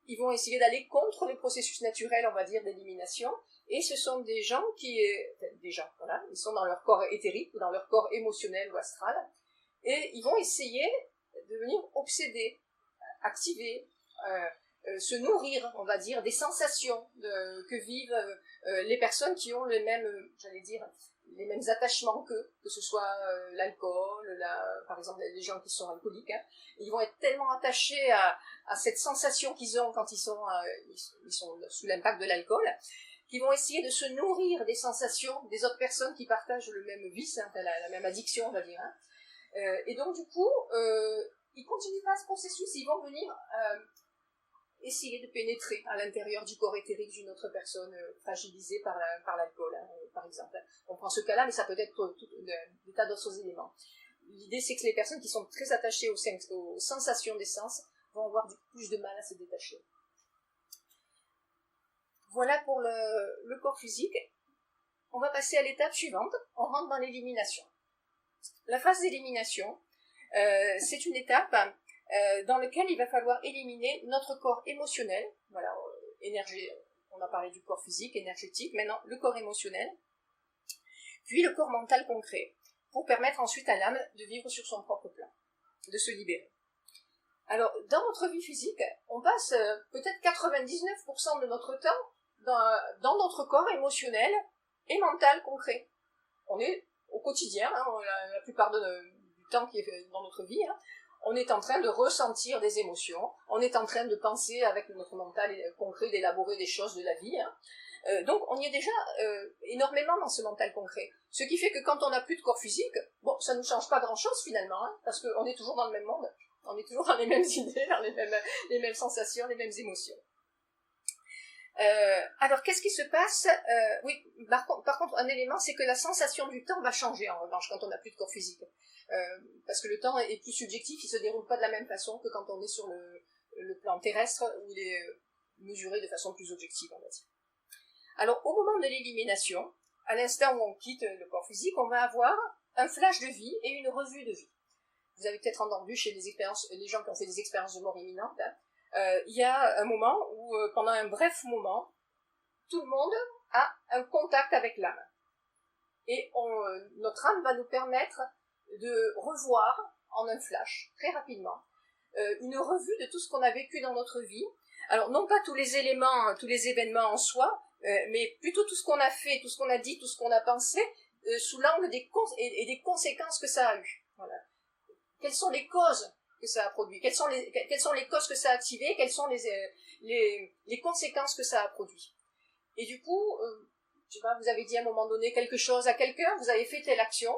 Ils vont essayer d'aller contre le processus naturel, on va dire, d'élimination. Et ce sont des gens voilà, ils sont dans leur corps éthérique ou dans leur corps émotionnel ou astral, et ils vont essayer devenir obsédés, activés, se nourrir, on va dire, des sensations que vivent les personnes qui ont les mêmes attachements qu'eux, que ce soit l'alcool, par exemple les gens qui sont alcooliques, hein. Ils vont être tellement attachés à cette sensation qu'ils ont quand ils sont sous l'impact de l'alcool, qu'ils vont essayer de se nourrir des sensations des autres personnes qui partagent le même vice, hein, la même addiction, on va dire, hein. Et donc du coup, ils continuent pas ce processus, ils vont venir essayer de pénétrer à l'intérieur du corps éthérique d'une autre personne fragilisée par l'alcool, hein, par exemple. On prend ce cas-là, mais ça peut être des tas d'autres éléments. L'idée, c'est que les personnes qui sont très attachées aux sensations des sens vont avoir plus de mal à se détacher. Voilà pour le corps physique. On va passer à l'étape suivante, on rentre dans l'élimination. La phase d'élimination, c'est une étape dans laquelle il va falloir éliminer notre corps émotionnel, voilà, énergie, on a parlé du corps physique, énergétique, maintenant le corps émotionnel, puis le corps mental concret, pour permettre ensuite à l'âme de vivre sur son propre plan, de se libérer. Alors, dans notre vie physique, on passe peut-être 99% de notre temps dans notre corps émotionnel et mental concret. On est au quotidien, hein, la plupart du temps qui est dans notre vie, hein, on est en train de ressentir des émotions, on est en train de penser avec notre mental concret, d'élaborer des choses de la vie, hein. Donc on y est déjà énormément dans ce mental concret. Ce qui fait que quand on n'a plus de corps physique, bon, ça ne nous change pas grand-chose finalement, hein, parce qu'on est toujours dans le même monde, on est toujours dans les mêmes idées, dans les mêmes sensations, les mêmes émotions. Alors, qu'est-ce qui se passe? Oui, par contre, un élément, c'est que la sensation du temps va changer, en revanche, quand on n'a plus de corps physique. Parce que le temps est plus subjectif, il ne se déroule pas de la même façon que quand on est sur le plan terrestre, où il est mesuré de façon plus objective, on va dire. Alors, au moment de l'élimination, à l'instant où on quitte le corps physique, on va avoir un flash de vie et une revue de vie. Vous avez peut-être entendu chez les gens qui ont fait des expériences de mort imminente, hein, il y a un moment où, pendant un bref moment, tout le monde a un contact avec l'âme. Et notre âme va nous permettre de revoir en un flash, très rapidement, une revue de tout ce qu'on a vécu dans notre vie. Alors, non pas tous les éléments, tous les événements en soi, mais plutôt tout ce qu'on a fait, tout ce qu'on a dit, tout ce qu'on a pensé, sous l'angle des conséquences que ça a eu. Voilà. Quelles sont les causes que ça a produit, quelles sont les causes que ça a activé, quelles sont les conséquences que ça a produit. Et du coup, je sais pas, vous avez dit à un moment donné quelque chose à quelqu'un, vous avez fait telle action,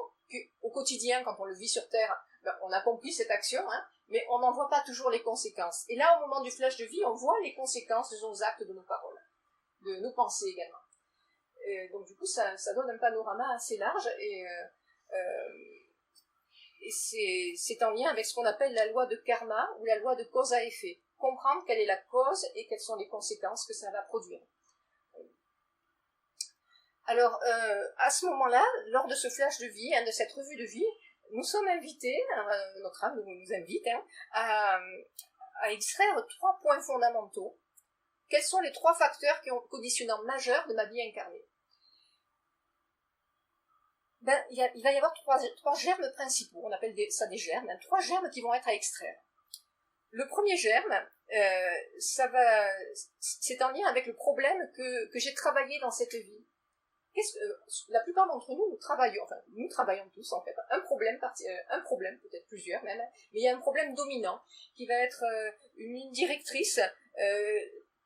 qu'au quotidien, quand on le vit sur Terre, ben, on accomplit cette action, hein, mais on n'en voit pas toujours les conséquences. Et là, au moment du flash de vie, on voit les conséquences de nos actes, de nos paroles, de nos pensées également. Et donc du coup, ça donne un panorama assez large, et c'est en lien avec ce qu'on appelle la loi de karma, ou la loi de cause à effet. Comprendre quelle est la cause et quelles sont les conséquences que ça va produire. Alors, à ce moment-là, lors de ce flash de vie, de cette revue de vie, nous sommes invités, notre âme nous invite, à extraire 3 points fondamentaux. Quels sont les 3 facteurs conditionnants majeurs de ma vie incarnée? Il va y avoir 3 germes principaux, on appelle ça des germes, 3 germes qui vont être à extraire. Le premier germe, c'est en lien avec le problème que j'ai travaillé dans cette vie. La plupart d'entre nous, nous travaillons tous en fait, un problème, peut-être plusieurs même, mais il y a un problème dominant qui va être une ligne directrice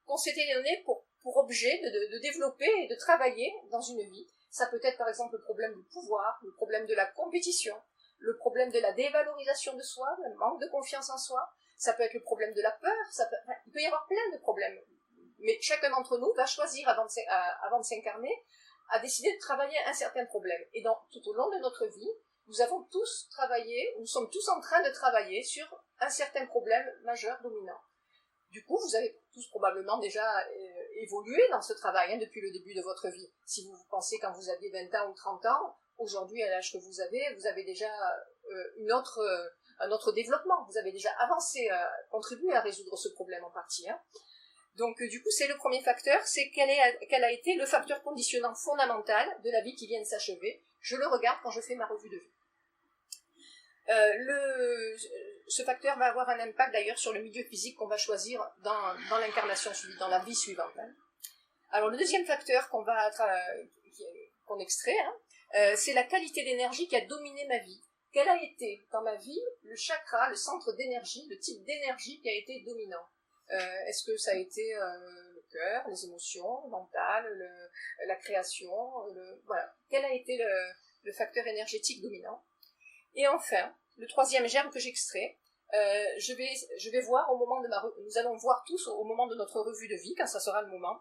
qu'on s'était donné pour objet de développer et de travailler dans une vie. Ça peut être par exemple le problème du pouvoir, le problème de la compétition, le problème de la dévalorisation de soi, le manque de confiance en soi, ça peut être le problème de la peur, il peut y avoir plein de problèmes, mais chacun d'entre nous va choisir avant de s'incarner à décider de travailler un certain problème. Et tout au long de notre vie, nous avons tous travaillé, nous sommes tous en train de travailler sur un certain problème majeur dominant. Du coup, vous avez tous probablement déjà évolué dans ce travail depuis le début de votre vie. Si vous pensez quand vous aviez 20 ans ou 30 ans, aujourd'hui, à l'âge que vous avez déjà un autre développement. Vous avez déjà avancé, contribué à résoudre ce problème en partie. Donc, du coup, c'est le premier facteur, c'est quel a été le facteur conditionnant fondamental de la vie qui vient de s'achever. Je le regarde quand je fais ma revue de vie. Ce facteur va avoir un impact d'ailleurs sur le milieu physique qu'on va choisir dans l'incarnation suivante, dans la vie suivante. Alors, le deuxième facteur qu'on extrait, c'est la qualité d'énergie qui a dominé ma vie. Quel a été dans ma vie le chakra, le centre d'énergie, le type d'énergie qui a été dominant? Est-ce que ça a été le cœur, les émotions, le mental, la création, voilà. Quel a été le facteur énergétique dominant? Et enfin, le troisième germe que j'extrais, je vais voir au moment de nous allons voir tous au moment de notre revue de vie, quand ça sera le moment,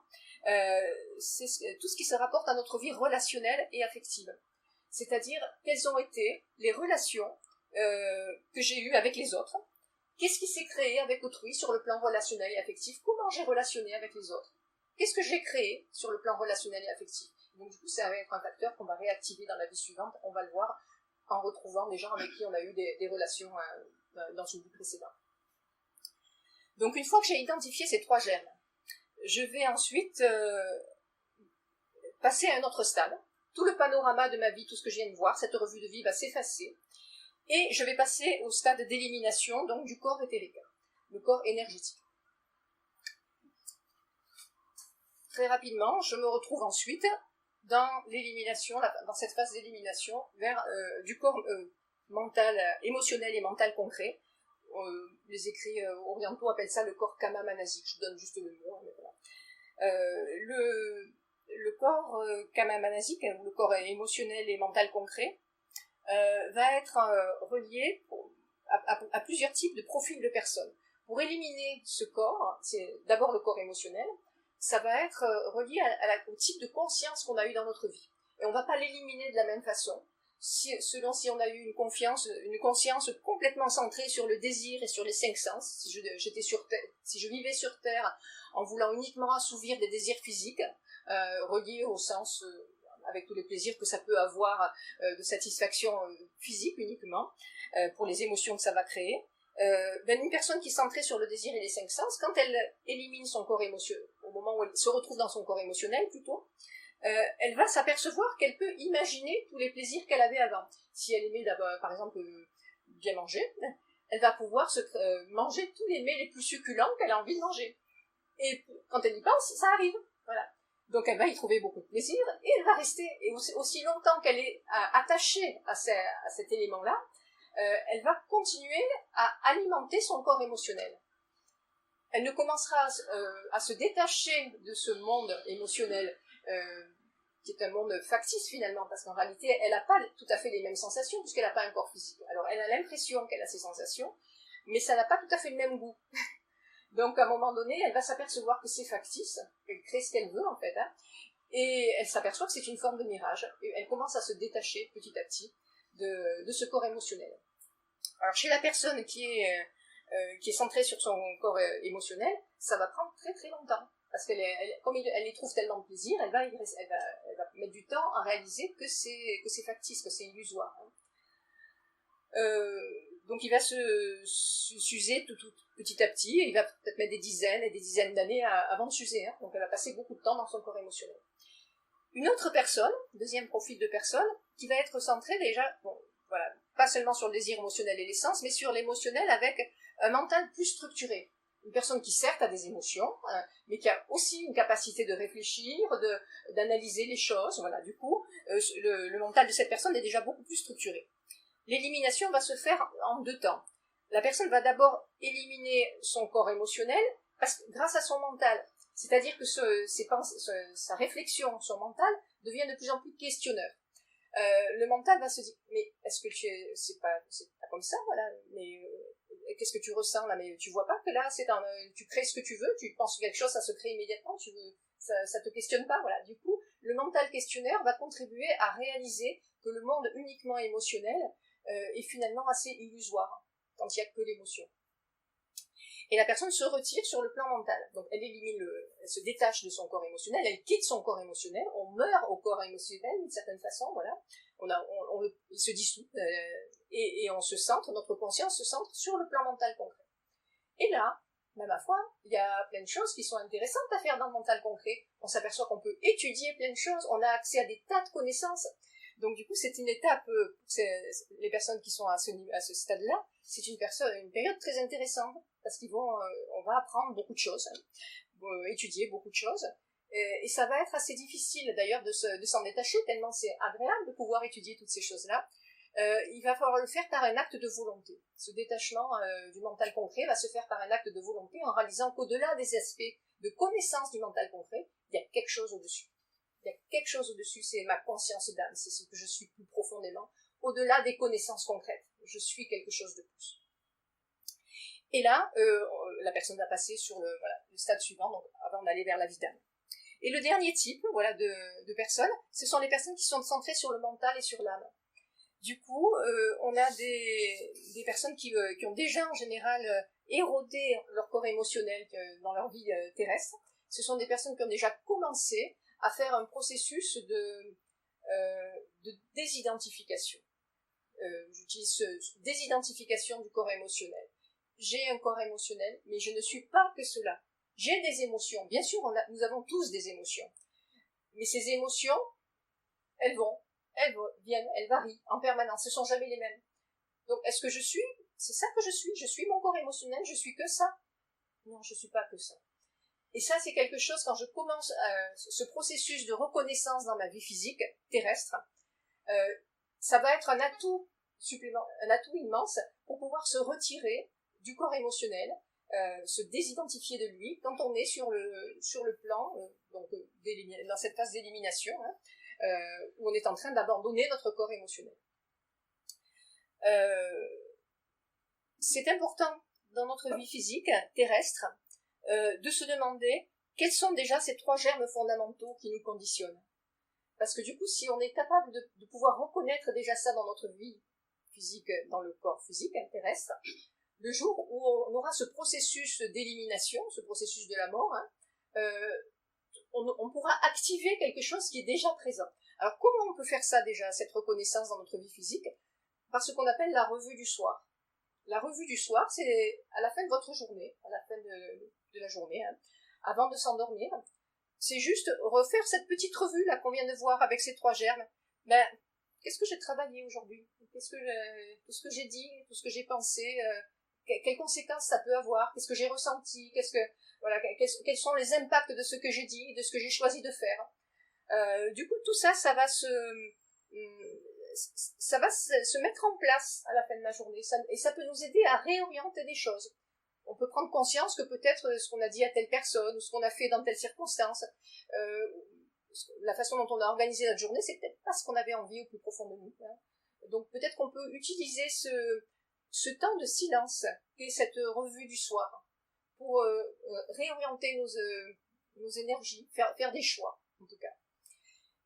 c'est tout ce qui se rapporte à notre vie relationnelle et affective. C'est-à-dire, quelles ont été les relations que j'ai eues avec les autres. Qu'est-ce qui s'est créé avec autrui sur le plan relationnel et affectif? Comment j'ai relationné avec les autres? Qu'est-ce que j'ai créé sur le plan relationnel et affectif? Donc du coup, ça va être un facteur qu'on va réactiver dans la vie suivante. On va le voir en retrouvant des gens avec qui on a eu des relations dans une vie précédente. Donc une fois que j'ai identifié ces 3 germes, je vais ensuite passer à un autre stade. Tout le panorama de ma vie, tout ce que je viens de voir, cette revue de vie va s'effacer. Et je vais passer au stade d'élimination, donc du corps éthérique, le corps énergétique. Très rapidement, je me retrouve ensuite dans l'élimination, dans cette phase d'élimination vers du corps mental, émotionnel et mental concret. Les écrits orientaux appellent ça le corps kama manasique. Je donne juste le mot. Mais voilà. Le corps kama manasique, le corps émotionnel et mental concret, va être relié à plusieurs types de profils de personnes. Pour éliminer ce corps, c'est d'abord le corps émotionnel, ça va être relié au type de conscience qu'on a eu dans notre vie. Et on ne va pas l'éliminer de la même façon, selon si on a eu une conscience complètement centrée sur le désir et sur les 5 sens. Si je vivais sur Terre en voulant uniquement assouvir des désirs physiques, reliés au sens... avec tous les plaisirs que ça peut avoir de satisfaction physique uniquement, pour les émotions que ça va créer. Une personne qui est centrée sur le désir et les 5 sens, quand elle élimine son corps émotionnel, au moment où elle se retrouve dans son corps émotionnel plutôt, elle va s'apercevoir qu'elle peut imaginer tous les plaisirs qu'elle avait avant. Si elle aimait par exemple bien manger, elle va pouvoir manger tous les mets les plus succulents qu'elle a envie de manger. Et quand elle y pense, ça arrive. Voilà. Donc elle va y trouver beaucoup de plaisir, et elle va rester, et aussi longtemps qu'elle est attachée à cet élément-là, elle va continuer à alimenter son corps émotionnel. Elle ne commencera à se détacher de ce monde émotionnel, qui est un monde factice finalement, parce qu'en réalité, elle n'a pas tout à fait les mêmes sensations, puisqu'elle n'a pas un corps physique. Alors elle a l'impression qu'elle a ces sensations, mais ça n'a pas tout à fait le même goût. Donc, à un moment donné, elle va s'apercevoir que c'est factice, qu'elle crée ce qu'elle veut, en fait, hein, et elle s'aperçoit que c'est une forme de mirage, et elle commence à se détacher, petit à petit, de ce corps émotionnel. Alors, chez la personne qui est centrée sur son corps émotionnel, ça va prendre très très longtemps, parce comme elle y trouve tellement de plaisir, elle va mettre du temps à réaliser que c'est factice, que c'est illusoire. Donc il va s'user tout petit à petit, et il va peut-être mettre des dizaines et des dizaines d'années avant de s'user, hein. Donc elle va passer beaucoup de temps dans son corps émotionnel. Une autre personne, deuxième profil de personne, qui va être centrée déjà, bon, voilà, pas seulement sur le désir émotionnel et l'essence, mais sur l'émotionnel avec un mental plus structuré. Une personne qui certes a des émotions, mais qui a aussi une capacité de réfléchir, d'analyser les choses. Voilà, du coup, le mental de cette personne est déjà beaucoup plus structuré. L'élimination va se faire en 2 temps. La personne va d'abord éliminer son corps émotionnel grâce à son mental. C'est-à-dire que sa réflexion, son mental, devient de plus en plus questionneur. Le mental va se dire, mais est-ce que c'est pas comme ça, voilà, mais qu'est-ce que tu ressens là, mais tu vois pas que là, tu crées ce que tu veux, tu penses quelque chose, ça se crée immédiatement, ça te questionne pas, voilà. Du coup, le mental questionneur va contribuer à réaliser que le monde uniquement émotionnel est finalement assez illusoire, quand il n'y a que l'émotion. Et la personne se retire sur le plan mental. Donc elle se détache de son corps émotionnel, elle quitte son corps émotionnel, on meurt au corps émotionnel d'une certaine façon, voilà. Il se dissout, et on se centre, notre conscience se centre sur le plan mental concret. Et là, ma foi, il y a plein de choses qui sont intéressantes à faire dans le mental concret. On s'aperçoit qu'on peut étudier plein de choses, on a accès à des tas de connaissances. Donc du coup, c'est une étape, les personnes qui sont à ce stade-là, c'est une période très intéressante, parce on va apprendre beaucoup de choses, étudier beaucoup de choses, et ça va être assez difficile d'ailleurs de s'en détacher, tellement c'est agréable de pouvoir étudier toutes ces choses-là. Il va falloir le faire par un acte de volonté. Ce détachement du mental concret va se faire par un acte de volonté en réalisant qu'au-delà des aspects de connaissance du mental concret, il y a quelque chose au-dessus. Il y a quelque chose au-dessus, c'est ma conscience d'âme, c'est ce que je suis plus profondément, au-delà des connaissances concrètes. Je suis quelque chose de plus. Et là, la personne va passer sur le stade suivant, donc avant d'aller vers la vie d'âme. Et le dernier type de personnes, ce sont les personnes qui sont centrées sur le mental et sur l'âme. Du coup, on a des personnes qui ont déjà en général érodé leur corps émotionnel dans leur vie terrestre. Ce sont des personnes qui ont déjà commencé à faire un processus de désidentification. J'utilise désidentification du corps émotionnel. J'ai un corps émotionnel, mais je ne suis pas que cela. J'ai des émotions. Bien sûr, nous avons tous des émotions. Mais ces émotions, elles viennent, elles varient en permanence. Ce ne sont jamais les mêmes. Donc, est-ce que c'est ça que je suis mon corps émotionnel, je suis que ça? Non, je ne suis pas que ça. Et ça, c'est quelque chose, quand je commence ce processus de reconnaissance dans ma vie physique terrestre, ça va être un atout immense pour pouvoir se retirer du corps émotionnel, se désidentifier de lui quand on est sur le plan dans cette phase d'élimination, où on est en train d'abandonner notre corps émotionnel. C'est important dans notre vie physique terrestre de se demander quels sont déjà ces 3 germes fondamentaux qui nous conditionnent. Parce que du coup, si on est capable de pouvoir reconnaître déjà ça dans notre vie physique, dans le corps physique terrestre, le jour où on aura ce processus d'élimination, ce processus de la mort, on pourra activer quelque chose qui est déjà présent. Alors comment on peut faire ça déjà, cette reconnaissance dans notre vie physique? Par ce qu'on appelle la revue du soir. La revue du soir, c'est à la fin de votre journée, à la fin de la journée, avant de s'endormir. C'est juste refaire cette petite revue là qu'on vient de voir avec ces 3 germes. Qu'est-ce que j'ai travaillé aujourd'hui? Tout ce que j'ai dit, tout ce que j'ai pensé, quelles conséquences ça peut avoir? Qu'est-ce que j'ai ressenti? Quels sont les impacts de ce que j'ai dit, de ce que j'ai choisi de faire? Du coup, tout ça, ça va se mettre en place à la fin de la journée, et ça peut nous aider à réorienter des choses. On peut prendre conscience que peut-être ce qu'on a dit à telle personne, ou ce qu'on a fait dans telle circonstance, la façon dont on a organisé notre journée, c'est peut-être pas ce qu'on avait envie au plus profond de nous. Donc peut-être qu'on peut utiliser ce temps de silence, qui est cette revue du soir, pour réorienter nos énergies, faire des choix, en tout cas.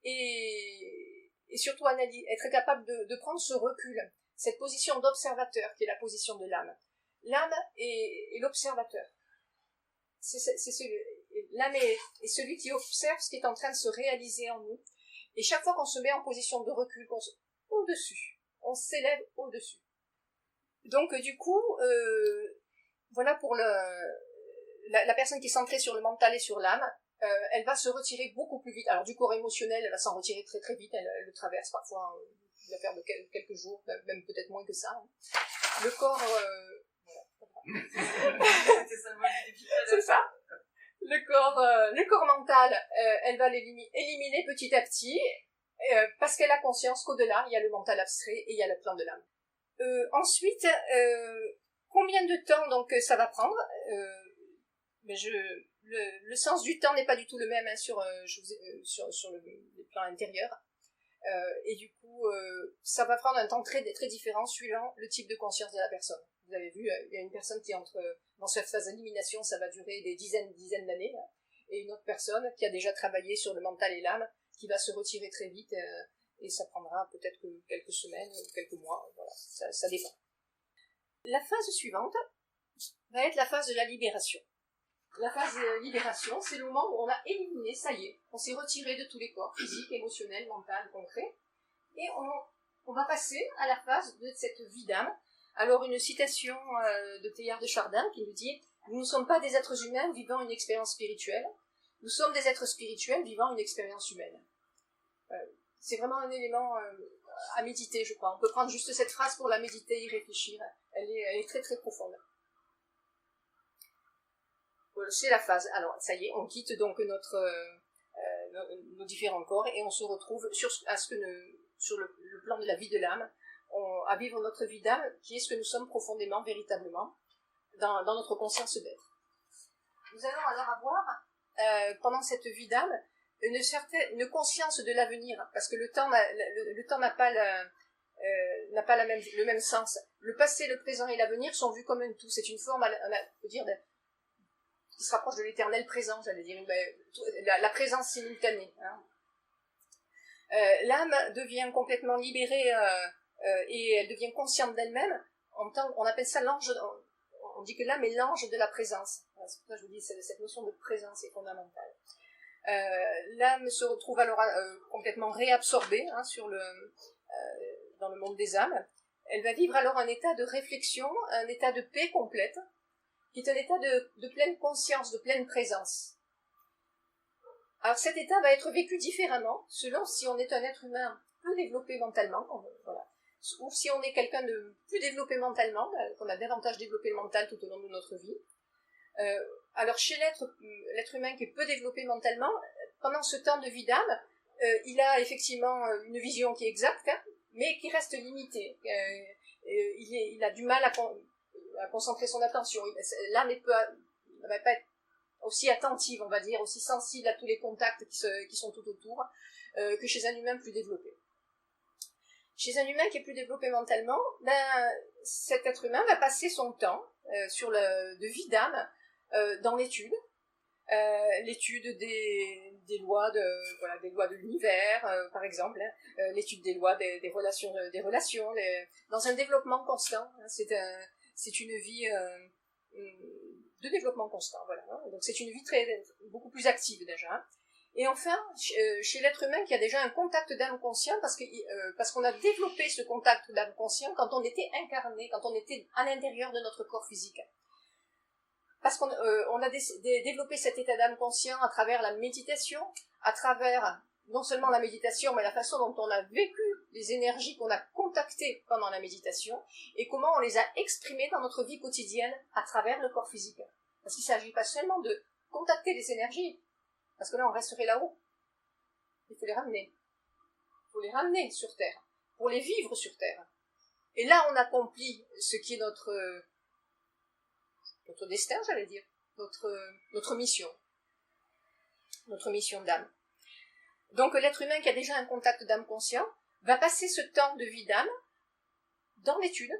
Et surtout être capable de prendre ce recul, cette position d'observateur qui est la position de l'âme. L'âme est l'observateur. L'âme est celui qui observe ce qui est en train de se réaliser en nous. Et chaque fois qu'on se met en position de recul, au-dessus, on s'élève au-dessus. Donc du coup, voilà pour la personne qui est centrée sur le mental et sur l'âme, elle va se retirer beaucoup plus vite. Alors du corps émotionnel, elle va s'en retirer très très vite, elle le traverse parfois l'affaire de quelques jours, même peut-être moins que ça. Hein. Le corps... C'est ça. Le corps mental, elle va l'éliminer petit à petit, parce qu'elle a conscience qu'au-delà, il y a le mental abstrait et il y a le plan de l'âme. Ensuite, combien de temps donc ça va prendre le sens du temps n'est pas du tout le même hein, sur le plan intérieur. Et du coup, ça va prendre un temps très, très différent suivant le type de conscience de la personne. Vous avez vu, il y a une personne qui est dans cette phase d'élimination, ça va durer des dizaines d'années, hein, et une autre personne qui a déjà travaillé sur le mental et l'âme, qui va se retirer très vite, et ça prendra peut-être que quelques semaines ou quelques mois, voilà, ça dépend. La phase suivante va être la phase de la libération. La phase de libération, c'est le moment où on a éliminé, ça y est, on s'est retiré de tous les corps, physique, émotionnel, mental, concret, et on va passer à la phase de cette vie d'âme. Alors une citation de Teilhard de Chardin qui nous dit « Nous ne sommes pas des êtres humains vivant une expérience spirituelle, nous sommes des êtres spirituels vivant une expérience humaine. » C'est vraiment un élément à méditer, je crois. On peut prendre juste cette phrase pour la méditer, y réfléchir. Elle est très très profonde. C'est la phase. Alors, ça y est, on quitte donc nos différents corps et on se retrouve sur le plan de la vie de l'âme, à vivre notre vie d'âme, qui est ce que nous sommes profondément, véritablement, dans notre conscience d'être. Nous allons alors avoir, pendant cette vie d'âme, une conscience de l'avenir, parce que le temps n'a pas le même sens. Le passé, le présent et l'avenir sont vus comme un tout. C'est une forme, on peut dire, qui se rapproche de l'éternel présent, j'allais dire, la présence simultanée. Hein. L'âme devient complètement libérée et elle devient consciente d'elle-même. On appelle ça l'ange. On dit que l'âme est l'ange de la présence. C'est pour ça que je vous dis que cette notion de présence est fondamentale. L'âme se retrouve alors complètement réabsorbée hein, dans le monde des âmes. Elle va vivre alors un état de réflexion, un état de paix complète, qui est un état de pleine conscience, de pleine présence. Alors cet état va être vécu différemment selon si on est un être humain peu développé mentalement, voilà, ou si on est quelqu'un de plus développé mentalement, qu'on a davantage développé le mental tout au long de notre vie. Alors chez l'être humain qui est peu développé mentalement, pendant ce temps de vie d'âme, il a effectivement une vision qui est exacte, hein, mais qui reste limitée. Il a du mal à concentrer son attention. L'âme ne va pas être aussi attentive, on va dire, aussi sensible à tous les contacts qui sont tout autour, que chez un humain plus développé. Chez un humain qui est plus développé mentalement, cet être humain va passer son temps de vie d'âme dans l'étude des lois de l'univers, par exemple, hein, l'étude des lois des relations, dans un développement constant. Hein, c'est une vie de développement constant, voilà. Hein, donc c'est une vie beaucoup plus active déjà. Hein. Et enfin, chez l'être humain qui a déjà un contact d'âme conscient, parce qu'on a développé ce contact d'âme conscient quand on était incarné, quand on était à l'intérieur de notre corps physique. Parce qu'on a développé cet état d'âme conscient à travers la méditation, à travers non seulement la méditation, mais la façon dont on a vécu les énergies qu'on a contactées pendant la méditation, et comment on les a exprimées dans notre vie quotidienne à travers le corps physique. Parce qu'il ne s'agit pas seulement de contacter les énergies, parce que là on resterait là-haut. Il faut les ramener. Il faut les ramener sur Terre, pour les vivre sur Terre. Et là on accomplit ce qui est notre destin, j'allais dire, notre mission d'âme. Donc l'être humain qui a déjà un contact d'âme conscient va passer ce temps de vie d'âme dans l'étude,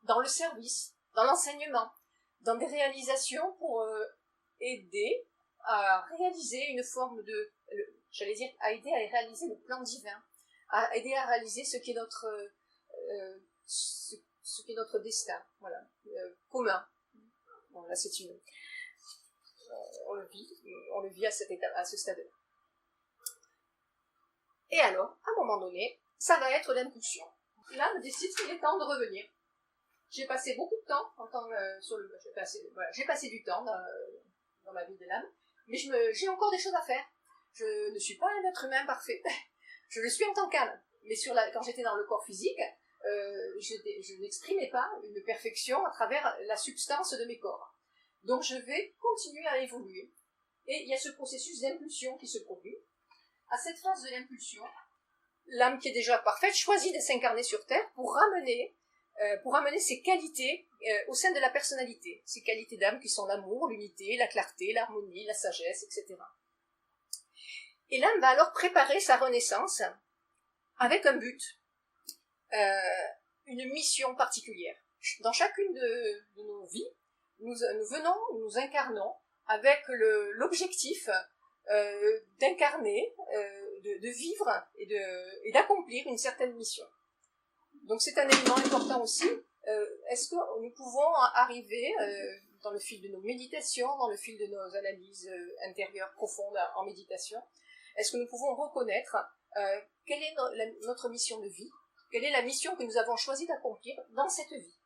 dans le service, dans l'enseignement, dans des réalisations pour aider à réaliser une forme de, j'allais dire, à aider à réaliser le plan divin, à aider à réaliser ce qui est notre, ce qui est notre destin, voilà, commun. Bon, là, c'est une, on le vit à cette étape, à ce stade-là. Et alors, à un moment donné, ça va être l'impulsion. L'âme décide qu'il est temps de revenir. J'ai passé beaucoup de temps en tant sur le, j'ai passé du temps dans ma vie de l'âme, mais j'ai encore des choses à faire. Je ne suis pas un être humain parfait. Je le suis en tant qu'âme, mais quand j'étais dans le corps physique, je n'exprimais pas une perfection à travers la substance de mes corps. Donc je vais continuer à évoluer. Et il y a ce processus d'impulsion qui se produit. À cette phase de l'impulsion, l'âme qui est déjà parfaite choisit de s'incarner sur Terre pour ramener ses qualités au sein de la personnalité. Ces qualités d'âme qui sont l'amour, l'unité, la clarté, l'harmonie, la sagesse, etc. Et l'âme va alors préparer sa renaissance avec un but, une mission particulière. Dans chacune de nos vies, nous incarnons avec l'objectif d'incarner, de vivre et d'accomplir une certaine mission. Donc c'est un élément important aussi. Est-ce que nous pouvons arriver, dans le fil de nos méditations, dans le fil de nos analyses intérieures profondes en méditation, est-ce que nous pouvons reconnaître quelle est notre mission de vie, quelle est la mission que nous avons choisi d'accomplir dans cette vie.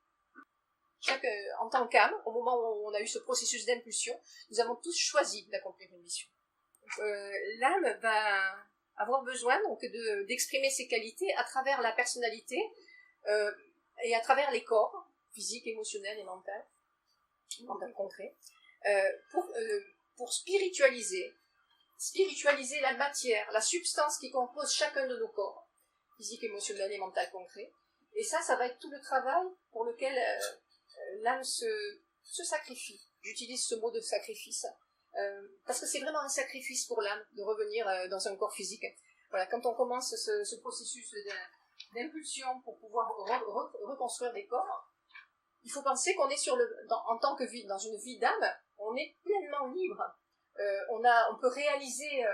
En tant qu'âme, au moment où on a eu ce processus d'impulsion, nous avons tous choisi d'accomplir une mission. L'âme va avoir besoin donc d'exprimer ses qualités à travers la personnalité et à travers les corps, physique, émotionnel et mental concret, pour spiritualiser la matière, la substance qui compose chacun de nos corps, physique, émotionnel et mental concret. Et ça va être tout le travail pour lequel l'âme se sacrifie. J'utilise ce mot de sacrifice, parce que c'est vraiment un sacrifice pour l'âme de revenir dans un corps physique. Voilà, quand on commence ce processus d'impulsion pour pouvoir reconstruire des corps, il faut penser qu'on est en tant que vie, dans une vie d'âme, on est pleinement libre. On peut réaliser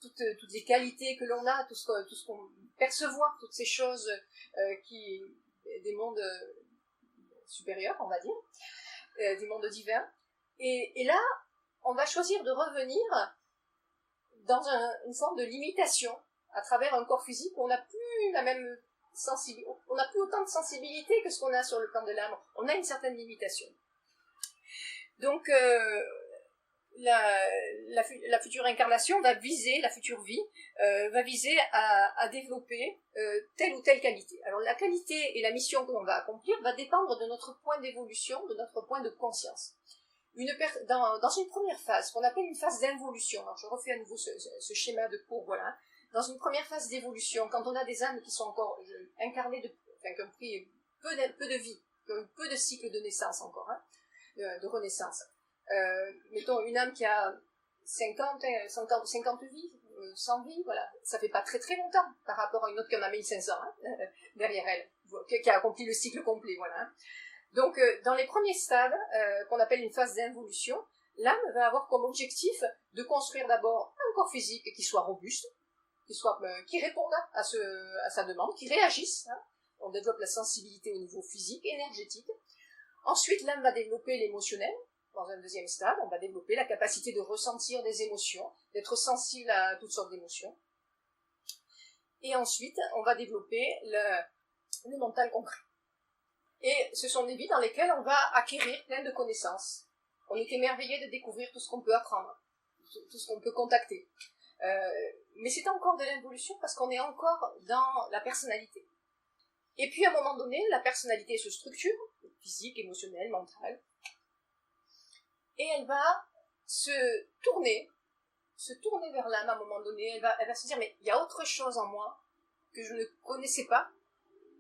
toutes les qualités que l'on a, tout ce qu'on percevoir, toutes ces choses des mondes supérieurs, on va dire, des mondes divins. Et là, on va choisir de revenir dans une forme de limitation à travers un corps physique où on n'a plus la même sensibilité, on n'a plus autant de sensibilité que ce qu'on a sur le plan de l'âme. On a une certaine limitation. Donc, la future incarnation va viser, la future vie, va viser à développer telle ou telle qualité. Alors la qualité et la mission que l'on va accomplir va dépendre de notre point d'évolution, de notre point de conscience. Dans une première phase, qu'on appelle une phase d'involution, alors je refais à nouveau ce schéma de cours, voilà. Dans une première phase d'évolution, quand on a des âmes qui sont encore incarnées, qui ont pris peu de vie, qui ont eu peu de cycles de naissance encore, hein, de renaissance. Mettons une âme qui a 50 vies, 100 vies, voilà, ça fait pas très très longtemps par rapport à une autre qui en a 1500 derrière elle, qui a accompli le cycle complet, voilà. Hein. Donc dans les premiers stades, qu'on appelle une phase d'involution, l'âme va avoir comme objectif de construire d'abord un corps physique qui soit robuste, qui réponde à sa demande, qui réagisse. Hein. On développe la sensibilité au niveau physique, énergétique. Ensuite, l'âme va développer l'émotionnel. Dans un deuxième stade, on va développer la capacité de ressentir des émotions, d'être sensible à toutes sortes d'émotions. Et ensuite, on va développer le mental concret. Et ce sont des vies dans lesquelles on va acquérir plein de connaissances. On est émerveillé de découvrir tout ce qu'on peut apprendre, tout ce qu'on peut contacter. Mais c'est encore de l'involution parce qu'on est encore dans la personnalité. Et puis à un moment donné, la personnalité se structure, physique, émotionnelle, mentale, et elle va se tourner vers l'âme à un moment donné. Elle va se dire, mais il y a autre chose en moi que je ne connaissais pas.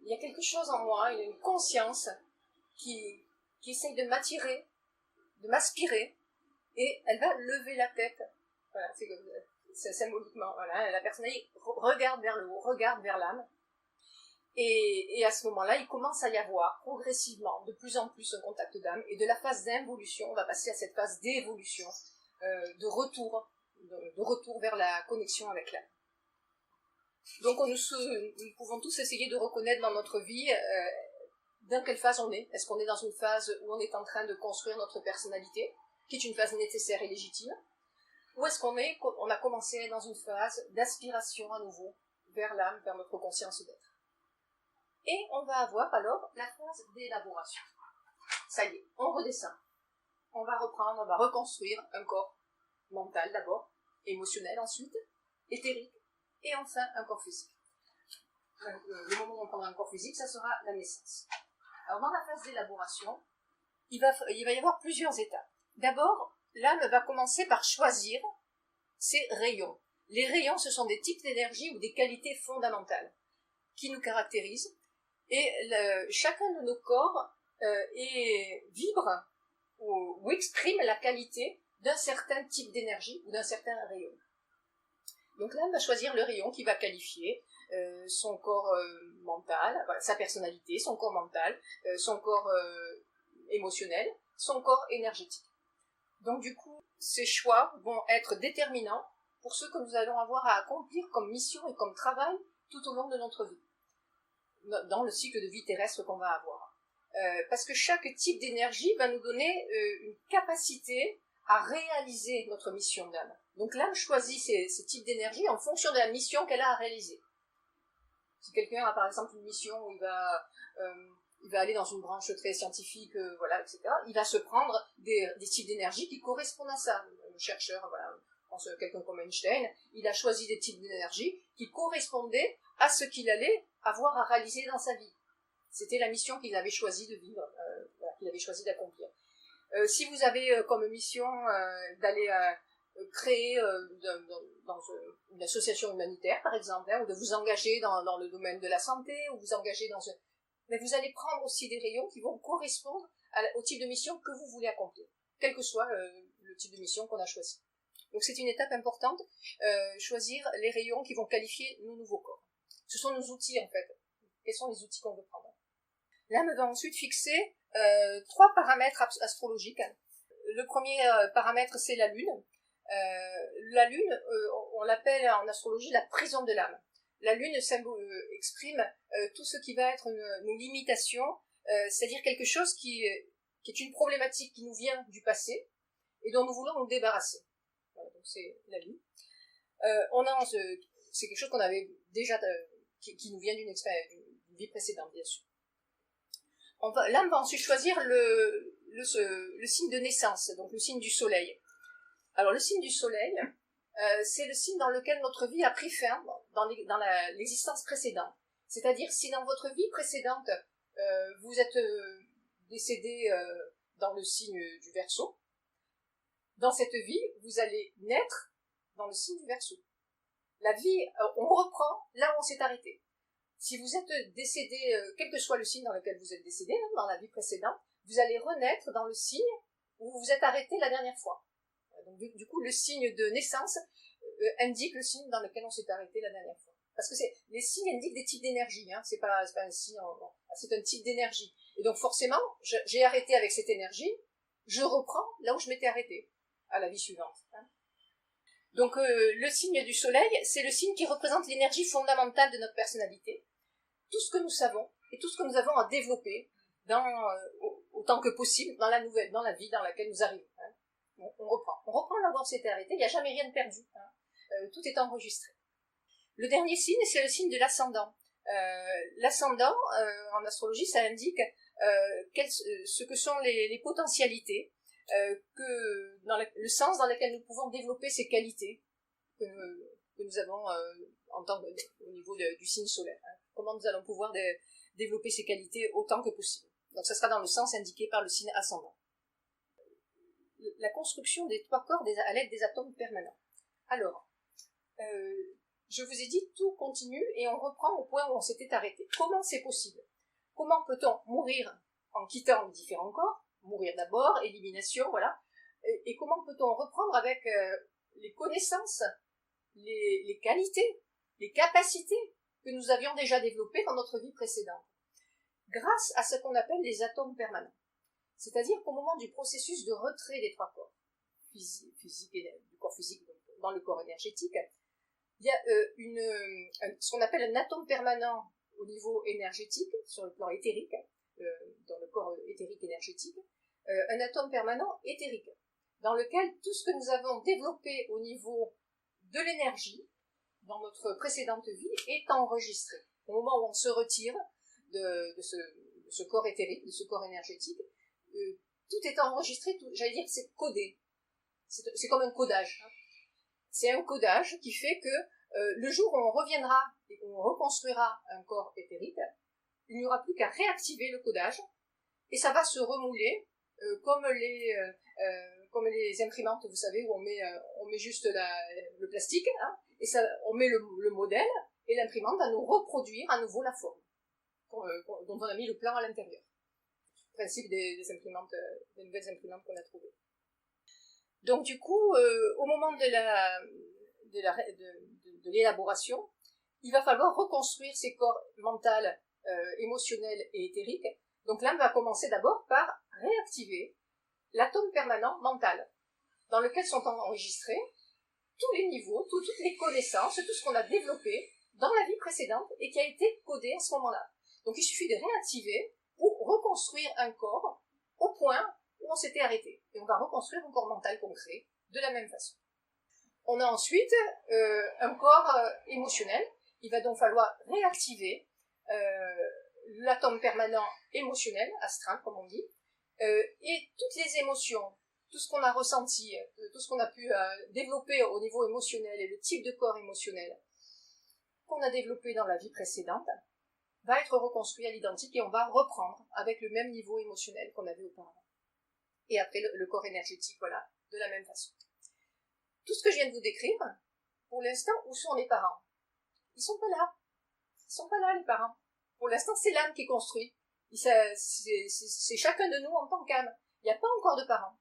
Il y a quelque chose en moi, il y a une conscience qui essaye de m'attirer, de m'aspirer, et elle va lever la tête. Voilà, c'est symboliquement, voilà, la personne regarde vers le haut, regarde vers l'âme, Et à ce moment-là, il commence à y avoir progressivement de plus en plus un contact d'âme, et de la phase d'involution, on va passer à cette phase d'évolution, de retour vers la connexion avec l'âme. Donc nous pouvons tous essayer de reconnaître dans notre vie dans quelle phase on est. Est-ce qu'on est dans une phase où on est en train de construire notre personnalité, qui est une phase nécessaire et légitime, ou est-ce qu'on a commencé dans une phase d'aspiration à nouveau vers l'âme, vers notre conscience d'être. Et on va avoir alors la phase d'élaboration. Ça y est, on redescend. On va reprendre, on va reconstruire un corps mental d'abord, émotionnel ensuite, éthérique, et enfin un corps physique. Le moment où on prendra un corps physique, ça sera la naissance. Alors dans la phase d'élaboration, il va y avoir plusieurs étapes. D'abord, l'âme va commencer par choisir ses rayons. Les rayons, ce sont des types d'énergie ou des qualités fondamentales qui nous caractérisent. Et chacun de nos corps vibre ou exprime la qualité d'un certain type d'énergie ou d'un certain rayon. Donc l'âme va choisir le rayon qui va qualifier son corps mental, voilà, sa personnalité, son corps mental, son corps émotionnel, son corps énergétique. Donc du coup, ces choix vont être déterminants pour ce que nous allons avoir à accomplir comme mission et comme travail tout au long de notre vie, dans le cycle de vie terrestre qu'on va avoir. Parce que chaque type d'énergie va nous donner une capacité à réaliser notre mission d'âme. Donc l'âme choisit ces types d'énergie en fonction de la mission qu'elle a à réaliser. Si quelqu'un a par exemple une mission où il va aller dans une branche très scientifique, voilà, etc., il va se prendre des types d'énergie qui correspondent à ça. Un chercheur, voilà, je pense quelqu'un comme Einstein, il a choisi des types d'énergie qui correspondaient à ce qu'il allait avoir à réaliser dans sa vie. C'était la mission qu'il avait choisi de vivre, voilà, qu'il avait choisi d'accomplir. Si vous avez comme mission d'aller créer dans une association humanitaire, par exemple, ou de vous engager dans le domaine de la santé, ou vous engager mais vous allez prendre aussi des rayons qui vont correspondre au type de mission que vous voulez accomplir, quel que soit le type de mission qu'on a choisi. Donc c'est une étape importante, choisir les rayons qui vont qualifier nos nouveaux corps. Ce sont nos outils en fait. Quels sont les outils qu'on veut prendre? L'âme va ensuite fixer 3 paramètres astrologiques. Le premier paramètre, c'est la lune. La lune, on l'appelle en astrologie la prison de l'âme. La lune exprime tout ce qui va être nos limitations, c'est-à-dire quelque chose qui est une problématique qui nous vient du passé et dont nous voulons nous débarrasser. Voilà, donc c'est la lune. C'est quelque chose qu'on avait déjà, qui nous vient d'une vie précédente, bien sûr. L'âme va ensuite choisir le signe de naissance, donc le signe du soleil. Alors le signe du soleil, c'est le signe dans lequel notre vie a pris fin dans l'existence précédente. C'est-à-dire si dans votre vie précédente, vous êtes décédé dans le signe du Verseau, dans cette vie, vous allez naître dans le signe du Verseau. La vie, on reprend là où on s'est arrêté. Si vous êtes décédé, quel que soit le signe dans lequel vous êtes décédé, dans la vie précédente, vous allez renaître dans le signe où vous vous êtes arrêté la dernière fois. Donc, du coup, le signe de naissance indique le signe dans lequel on s'est arrêté la dernière fois. Parce que les signes indiquent des types d'énergie, hein. C'est pas un signe, c'est un type d'énergie. Et donc forcément, j'ai arrêté avec cette énergie, je reprends là où je m'étais arrêté, à la vie suivante. Hein. Donc le signe du soleil, c'est le signe qui représente l'énergie fondamentale de notre personnalité, tout ce que nous savons et tout ce que nous avons à développer autant que possible dans la vie dans laquelle nous arrivons. Hein. On reprend là où on s'était arrêté, il n'y a jamais rien de perdu, hein. Tout est enregistré. Le dernier signe, c'est le signe de l'ascendant. L'ascendant, en astrologie, ça indique ce que sont les potentialités, le sens dans lequel nous pouvons développer ces qualités que nous avons au niveau du signe solaire. Hein. Comment nous allons pouvoir développer ces qualités autant que possible. Donc ça sera dans le sens indiqué par le signe ascendant. La construction des 3 corps à l'aide des atomes permanents. Alors, je vous ai dit, tout continue et on reprend au point où on s'était arrêté. Comment c'est possible? Comment peut-on mourir en quittant différents corps? Mourir d'abord, élimination, voilà. Et comment peut-on reprendre avec les connaissances, les qualités, les capacités que nous avions déjà développées dans notre vie précédente, grâce à ce qu'on appelle les atomes permanents. C'est-à-dire qu'au moment du processus de retrait des trois corps, physique et du corps physique dans le corps énergétique, il y a ce qu'on appelle un atome permanent au niveau énergétique, sur le plan éthérique, dans le corps éthérique énergétique, un atome permanent éthérique, dans lequel tout ce que nous avons développé au niveau de l'énergie, dans notre précédente vie, est enregistré. Au moment où on se retire de ce corps éthérique, de ce corps énergétique, tout est enregistré, j'allais dire que c'est codé. C'est comme un codage. Hein. C'est un codage qui fait que le jour où on reviendra et on reconstruira un corps éthérique, il n'y aura plus qu'à réactiver le codage et ça va se remouler comme les imprimantes, vous savez, où on met juste le plastique, hein, et on met le modèle et l'imprimante va nous reproduire à nouveau la forme dont on a mis le plan à l'intérieur. Le principe des nouvelles imprimantes qu'on a trouvées. Donc du coup, au moment de l'élaboration, il va falloir reconstruire ces corps mental, émotionnel et éthérique. Donc l'âme va commencer d'abord par réactiver l'atome permanent mental, dans lequel sont enregistrés tous les niveaux, toutes les connaissances, tout ce qu'on a développé dans la vie précédente et qui a été codé à ce moment-là. Donc il suffit de réactiver pour reconstruire un corps au point où on s'était arrêté. Et on va reconstruire un corps mental concret de la même façon. On a ensuite un corps émotionnel. Il va donc falloir réactiver l'atome permanent émotionnel, astral comme on dit, et toutes les émotions, tout ce qu'on a ressenti, tout ce qu'on a pu développer au niveau émotionnel et le type de corps émotionnel qu'on a développé dans la vie précédente, va être reconstruit à l'identique et on va reprendre avec le même niveau émotionnel qu'on avait auparavant. Et après le corps énergétique, voilà, de la même façon. Tout ce que je viens de vous décrire, pour l'instant, où sont les parents? Ils sont pas là. Ils sont pas là, les parents. Pour l'instant, c'est l'âme qui construit. C'est chacun de nous en tant qu'âme. Il n'y a pas encore de parents.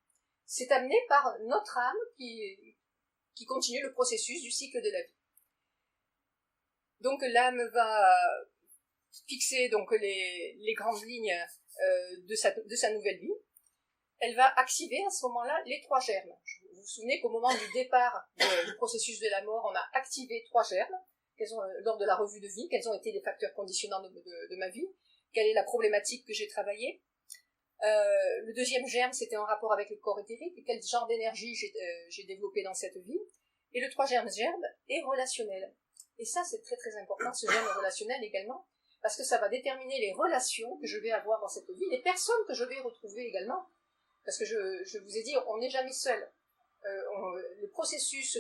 C'est amené par notre âme qui continue le processus du cycle de la vie. Donc l'âme va fixer donc les grandes lignes de sa nouvelle vie. Elle va activer à ce moment-là les 3 germes. Vous vous souvenez qu'au moment du départ du processus de la mort, on a activé 3 germes lors de la revue de vie, quels ont été les facteurs conditionnants de ma vie, quelle est la problématique que j'ai travaillée. Le deuxième germe, c'était en rapport avec le corps éthérique, quel genre d'énergie j'ai développé dans cette vie. Et le troisième germe est relationnel. Et ça, c'est très très important, ce germe relationnel également, parce que ça va déterminer les relations que je vais avoir dans cette vie, les personnes que je vais retrouver également. Parce que je vous ai dit, on n'est jamais seul. Le processus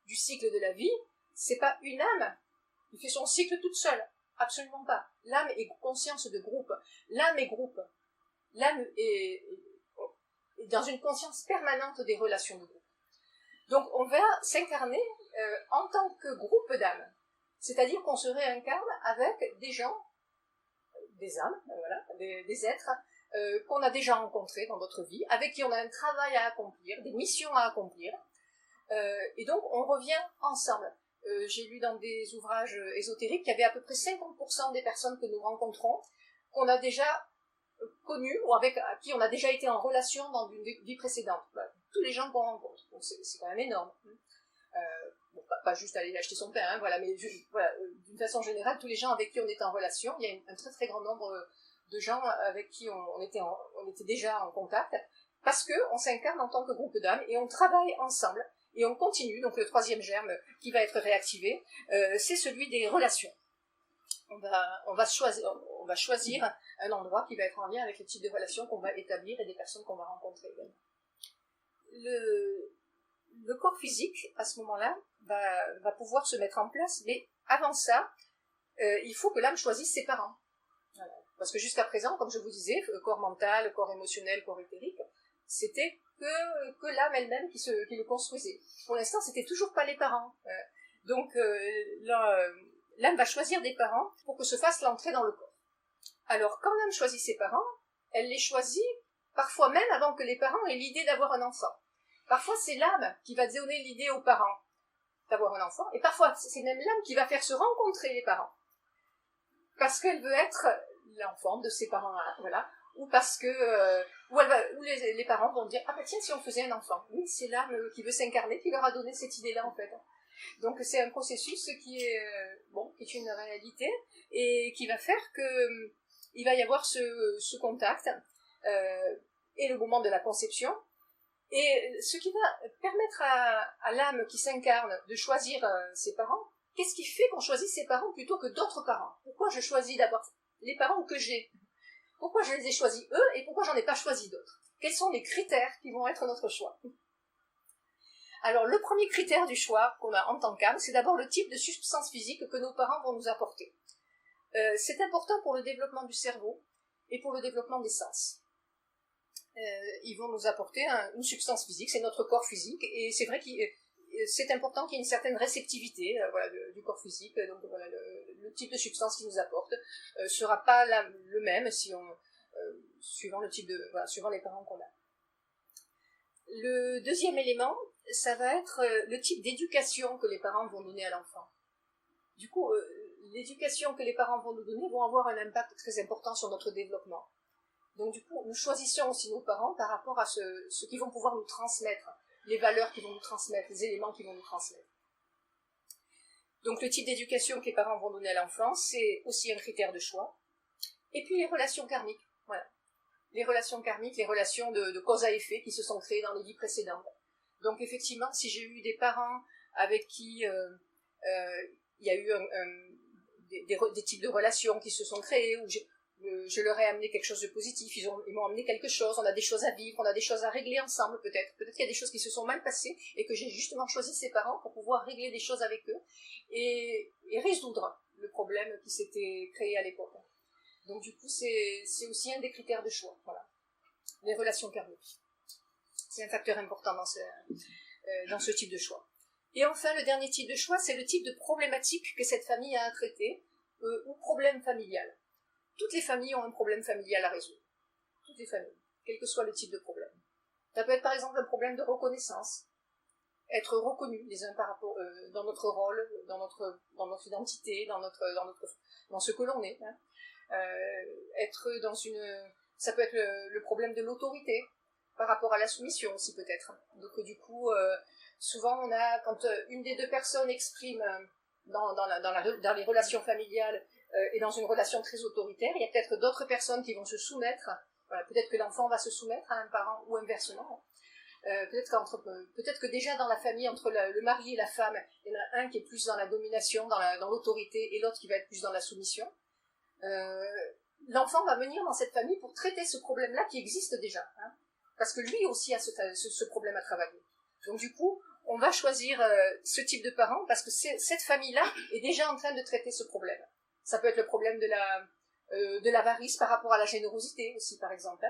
du cycle de la vie, c'est pas une âme qui fait son cycle toute seule. Absolument pas. L'âme est conscience de groupe. L'âme est groupe. L'âme est dans une conscience permanente des relations de groupe. Donc on va s'incarner en tant que groupe d'âmes. C'est-à-dire qu'on se réincarne avec des gens, des âmes, voilà, des êtres qu'on a déjà rencontrés dans notre vie, avec qui on a un travail à accomplir, des missions à accomplir. Et donc on revient ensemble. J'ai lu dans des ouvrages ésotériques qu'il y avait à peu près 50% des personnes que nous rencontrons qu'on a déjà connues ou avec qui on a déjà été en relation dans une vie précédente. Voilà, tous les gens qu'on rencontre. Donc c'est quand même énorme. Bon, pas juste aller acheter son pain, hein, voilà, mais voilà, d'une façon générale, tous les gens avec qui on est en relation, il y a un très très grand nombre de gens avec qui on était déjà en contact, parce qu'on s'incarne en tant que groupe d'âmes et on travaille ensemble. Et on continue, donc le troisième germe qui va être réactivé, c'est celui des relations. On va choisir un endroit qui va être en lien avec le type de relations qu'on va établir et des personnes qu'on va rencontrer également. Le corps physique, à ce moment-là, va pouvoir se mettre en place, mais avant ça, il faut que l'âme choisisse ses parents. Voilà. Parce que jusqu'à présent, comme je vous disais, le corps mental, corps émotionnel, corps éthérique, c'était que l'âme elle-même qui le construisait. Pour l'instant, c'était toujours pas les parents. Donc, l'âme va choisir des parents pour que se fasse l'entrée dans le corps. Alors, quand l'âme choisit ses parents, elle les choisit parfois même avant que les parents aient l'idée d'avoir un enfant. Parfois, c'est l'âme qui va donner l'idée aux parents d'avoir un enfant, et parfois, c'est même l'âme qui va faire se rencontrer les parents. parce qu'elle veut être l'enfant de ses parents, voilà, ou parce que où les parents vont dire ah bah tiens si on faisait un enfant, oui c'est l'âme qui veut s'incarner qui leur a donné cette idée-là en fait. Donc c'est un processus qui est qui est une réalité et qui va faire que il va y avoir ce contact et le moment de la conception. Et ce qui va permettre à l'âme qui s'incarne de choisir ses parents, qu'est-ce qui fait qu'on choisit ses parents plutôt que d'autres parents? Pourquoi je choisis d'abord les parents que j'ai? Pourquoi je les ai choisis eux et pourquoi j'en ai pas choisi d'autres? Quels sont les critères qui vont être notre choix? Alors le premier critère du choix qu'on a en tant qu'âme, c'est d'abord le type de substance physique que nos parents vont nous apporter. C'est important pour le développement du cerveau et pour le développement des sens. Ils vont nous apporter une substance physique, c'est notre corps physique, et c'est vrai que c'est important qu'il y ait une certaine réceptivité du corps physique, donc voilà, le type de substance qu'ils nous apportent sera pas le même si on, suivant le type de, suivant les parents qu'on a. Le deuxième élément, ça va être le type d'éducation que les parents vont donner à l'enfant. Du coup, l'éducation que les parents vont nous donner vont avoir un impact très important sur notre développement. Donc du coup, nous choisissons aussi nos parents par rapport à ce qu'ils vont pouvoir nous transmettre, les valeurs qu'ils vont nous transmettre, les éléments qu'ils vont nous transmettre. Donc le type d'éducation que les parents vont donner à l'enfant, c'est aussi un critère de choix. Et puis les relations karmiques, voilà. Les relations karmiques, les relations de cause à effet qui se sont créées dans les vies précédentes. Donc effectivement, si j'ai eu des parents avec qui il y a eu des types de relations qui se sont créées, où je leur ai amené quelque chose de positif, ils m'ont amené quelque chose, on a des choses à vivre, on a des choses à régler ensemble peut-être qu'il y a des choses qui se sont mal passées et que j'ai justement choisi ces parents pour pouvoir régler des choses avec eux et résoudre le problème qui s'était créé à l'époque. Donc du coup c'est aussi un des critères de choix, voilà. Les relations karmiques. C'est un facteur important dans ce type de choix. Et enfin le dernier type de choix, c'est le type de problématique que cette famille a à traiter ou problème familial. Toutes les familles ont un problème familial à résoudre. Toutes les familles, quel que soit le type de problème. Ça peut être par exemple un problème de reconnaissance. Être reconnu les uns par rapport dans notre rôle, dans notre identité, dans ce que l'on est. Être dans ça peut être le problème de l'autorité par rapport à la soumission aussi peut-être. Donc du coup, souvent on a quand une des deux personnes exprime dans les relations familiales et dans une relation très autoritaire, il y a peut-être d'autres personnes qui vont se soumettre. Voilà, peut-être que l'enfant va se soumettre à un parent ou inversement. Peut-être que déjà dans la famille, entre le mari et la femme, il y en a un qui est plus dans la domination, dans l'autorité, et l'autre qui va être plus dans la soumission. L'enfant va venir dans cette famille pour traiter ce problème-là qui existe déjà, hein, parce que lui aussi a ce problème à travailler. Donc du coup, on va choisir ce type de parents parce que cette famille-là est déjà en train de traiter ce problème. Ça peut être le problème de l'avarice par rapport à la générosité aussi, par exemple.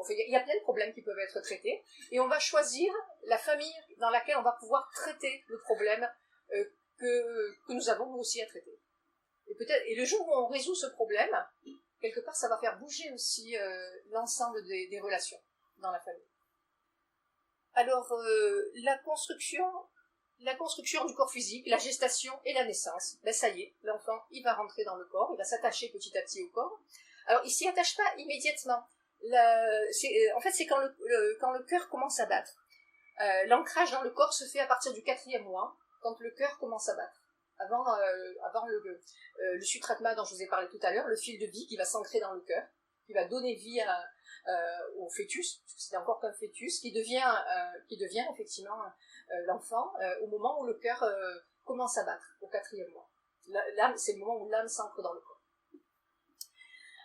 Il y a plein de problèmes qui peuvent être traités. Et on va choisir la famille dans laquelle on va pouvoir traiter le problème que nous avons nous aussi à traiter. Et le jour où on résout ce problème, quelque part, ça va faire bouger aussi l'ensemble des relations dans la famille. Alors, la construction du corps physique, la gestation et la naissance, ben ça y est, l'enfant, il va rentrer dans le corps, il va s'attacher petit à petit au corps. Alors, il s'y attache pas immédiatement. En fait, c'est quand le cœur commence à battre. L'ancrage dans le corps se fait à partir du 4e mois, quand le cœur commence à battre. Avant le sutratma dont je vous ai parlé tout à l'heure, le fil de vie qui va s'ancrer dans le cœur, qui va donner vie au fœtus, parce que c'est encore qu'un fœtus, qui devient effectivement l'enfant au moment où le cœur commence à battre, au 4e mois. L'âme, c'est le moment où l'âme s'ancre dans le corps.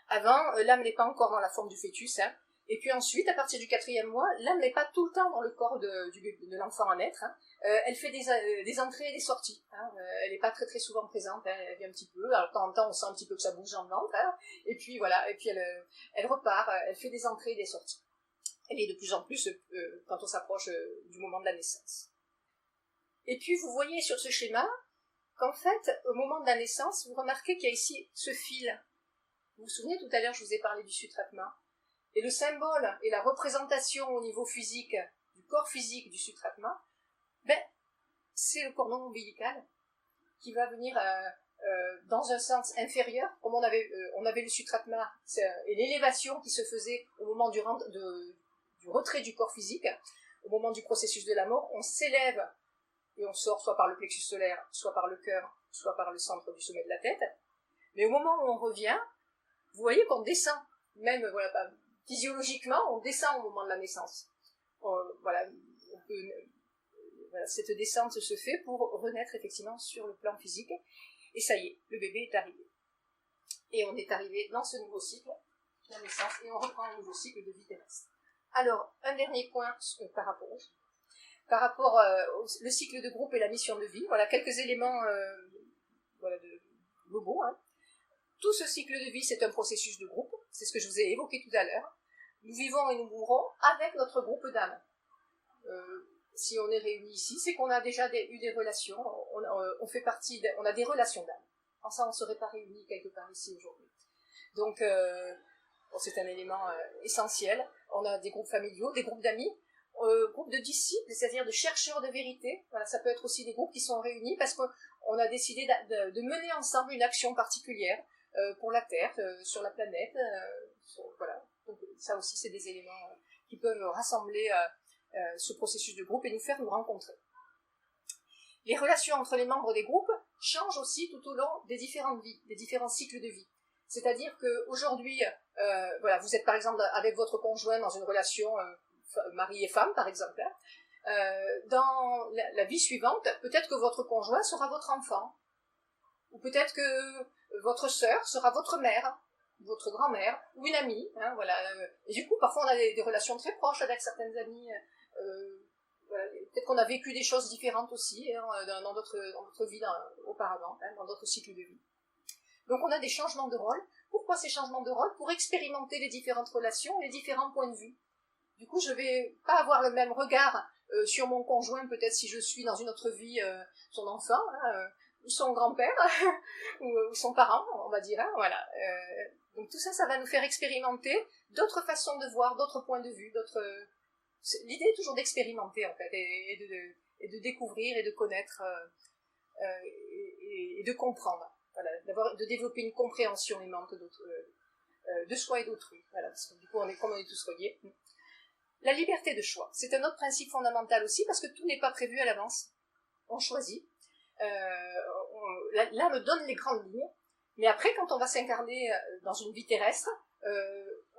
Avant, l'âme n'est pas encore dans la forme du fœtus, hein. Et puis ensuite, à partir du 4e mois, l'âme n'est pas tout le temps dans le corps de l'enfant à naître, hein. Elle fait des entrées et des sorties, hein. Elle n'est pas très très souvent présente, hein. Elle vient un petit peu, alors de temps en temps on sent un petit peu que ça bouge dans le ventre, hein. Et puis voilà, et puis elle repart, elle fait des entrées et des sorties. Elle est de plus en plus quand on s'approche du moment de la naissance. Et puis vous voyez sur ce schéma qu'en fait, au moment de la naissance, vous remarquez qu'il y a ici ce fil. Vous vous souvenez, tout à l'heure, je vous ai parlé du sutratma. Et le symbole et la représentation au niveau physique, du corps physique du sutratma, c'est le cordon ombilical qui va venir dans un sens inférieur, comme on avait le sutratma et l'élévation qui se faisait au moment du retrait du corps physique, au moment du processus de la mort, on s'élève et on sort soit par le plexus solaire, soit par le cœur, soit par le centre du sommet de la tête. Mais au moment où on revient, vous voyez qu'on descend, même voilà, physiologiquement, on descend au moment de la naissance. Voilà, cette descente se fait pour renaître effectivement sur le plan physique. Et ça y est, le bébé est arrivé. Et on est arrivé dans ce nouveau cycle, la naissance, et on reprend un nouveau cycle de vie terrestre. Alors, un dernier point par rapport au cycle de groupe et la mission de vie. Voilà quelques éléments de globaux. Hein. Tout ce cycle de vie, c'est un processus de groupe. C'est ce que je vous ai évoqué tout à l'heure. Nous vivons et nous mourrons avec notre groupe d'âmes. Si on est réunis ici, c'est qu'on a déjà eu des relations, on a des relations d'âme. Sans ça, on ne serait pas réunis quelque part ici aujourd'hui. Donc, c'est un élément essentiel. On a des groupes familiaux, des groupes d'amis, groupes de disciples, c'est-à-dire de chercheurs de vérité. Voilà, ça peut être aussi des groupes qui sont réunis parce qu'on a décidé de mener ensemble une action particulière pour la Terre, sur la planète. Voilà. Donc, ça aussi, c'est des éléments qui peuvent rassembler ce processus de groupe et nous faire nous rencontrer. Les relations entre les membres des groupes changent aussi tout au long des différentes vies, des différents cycles de vie. C'est-à-dire qu'aujourd'hui, voilà, vous êtes par exemple avec votre conjoint dans une relation mari et femme, par exemple. Dans la vie suivante, peut-être que votre conjoint sera votre enfant, ou peut-être que votre sœur sera votre mère, votre grand-mère, ou une amie. Hein, voilà. Et du coup, parfois, on a des relations très proches avec certaines amies. Voilà. Peut-être qu'on a vécu des choses différentes aussi hein, dans notre vie auparavant, hein, dans d'autres cycles de vie. Donc on a des changements de rôle. Pourquoi ces changements de rôle? Pour expérimenter les différentes relations et les différents points de vue. Du coup, je ne vais pas avoir le même regard sur mon conjoint, peut-être si je suis dans une autre vie son enfant, hein, ou son grand-père, ou son parent, on va dire. Hein, voilà. Donc tout ça, ça va nous faire expérimenter d'autres façons de voir, d'autres points de vue, d'autres... L'idée est toujours d'expérimenter, en fait, et de découvrir et de connaître et de comprendre. Voilà, de développer une compréhension aimante de soi et d'autrui. Voilà, parce que du coup, comme on est tous reliés. La liberté de choix, c'est un autre principe fondamental aussi, parce que tout n'est pas prévu à l'avance. On choisit. L'âme donne les grandes lignes, mais après, quand on va s'incarner dans une vie terrestre,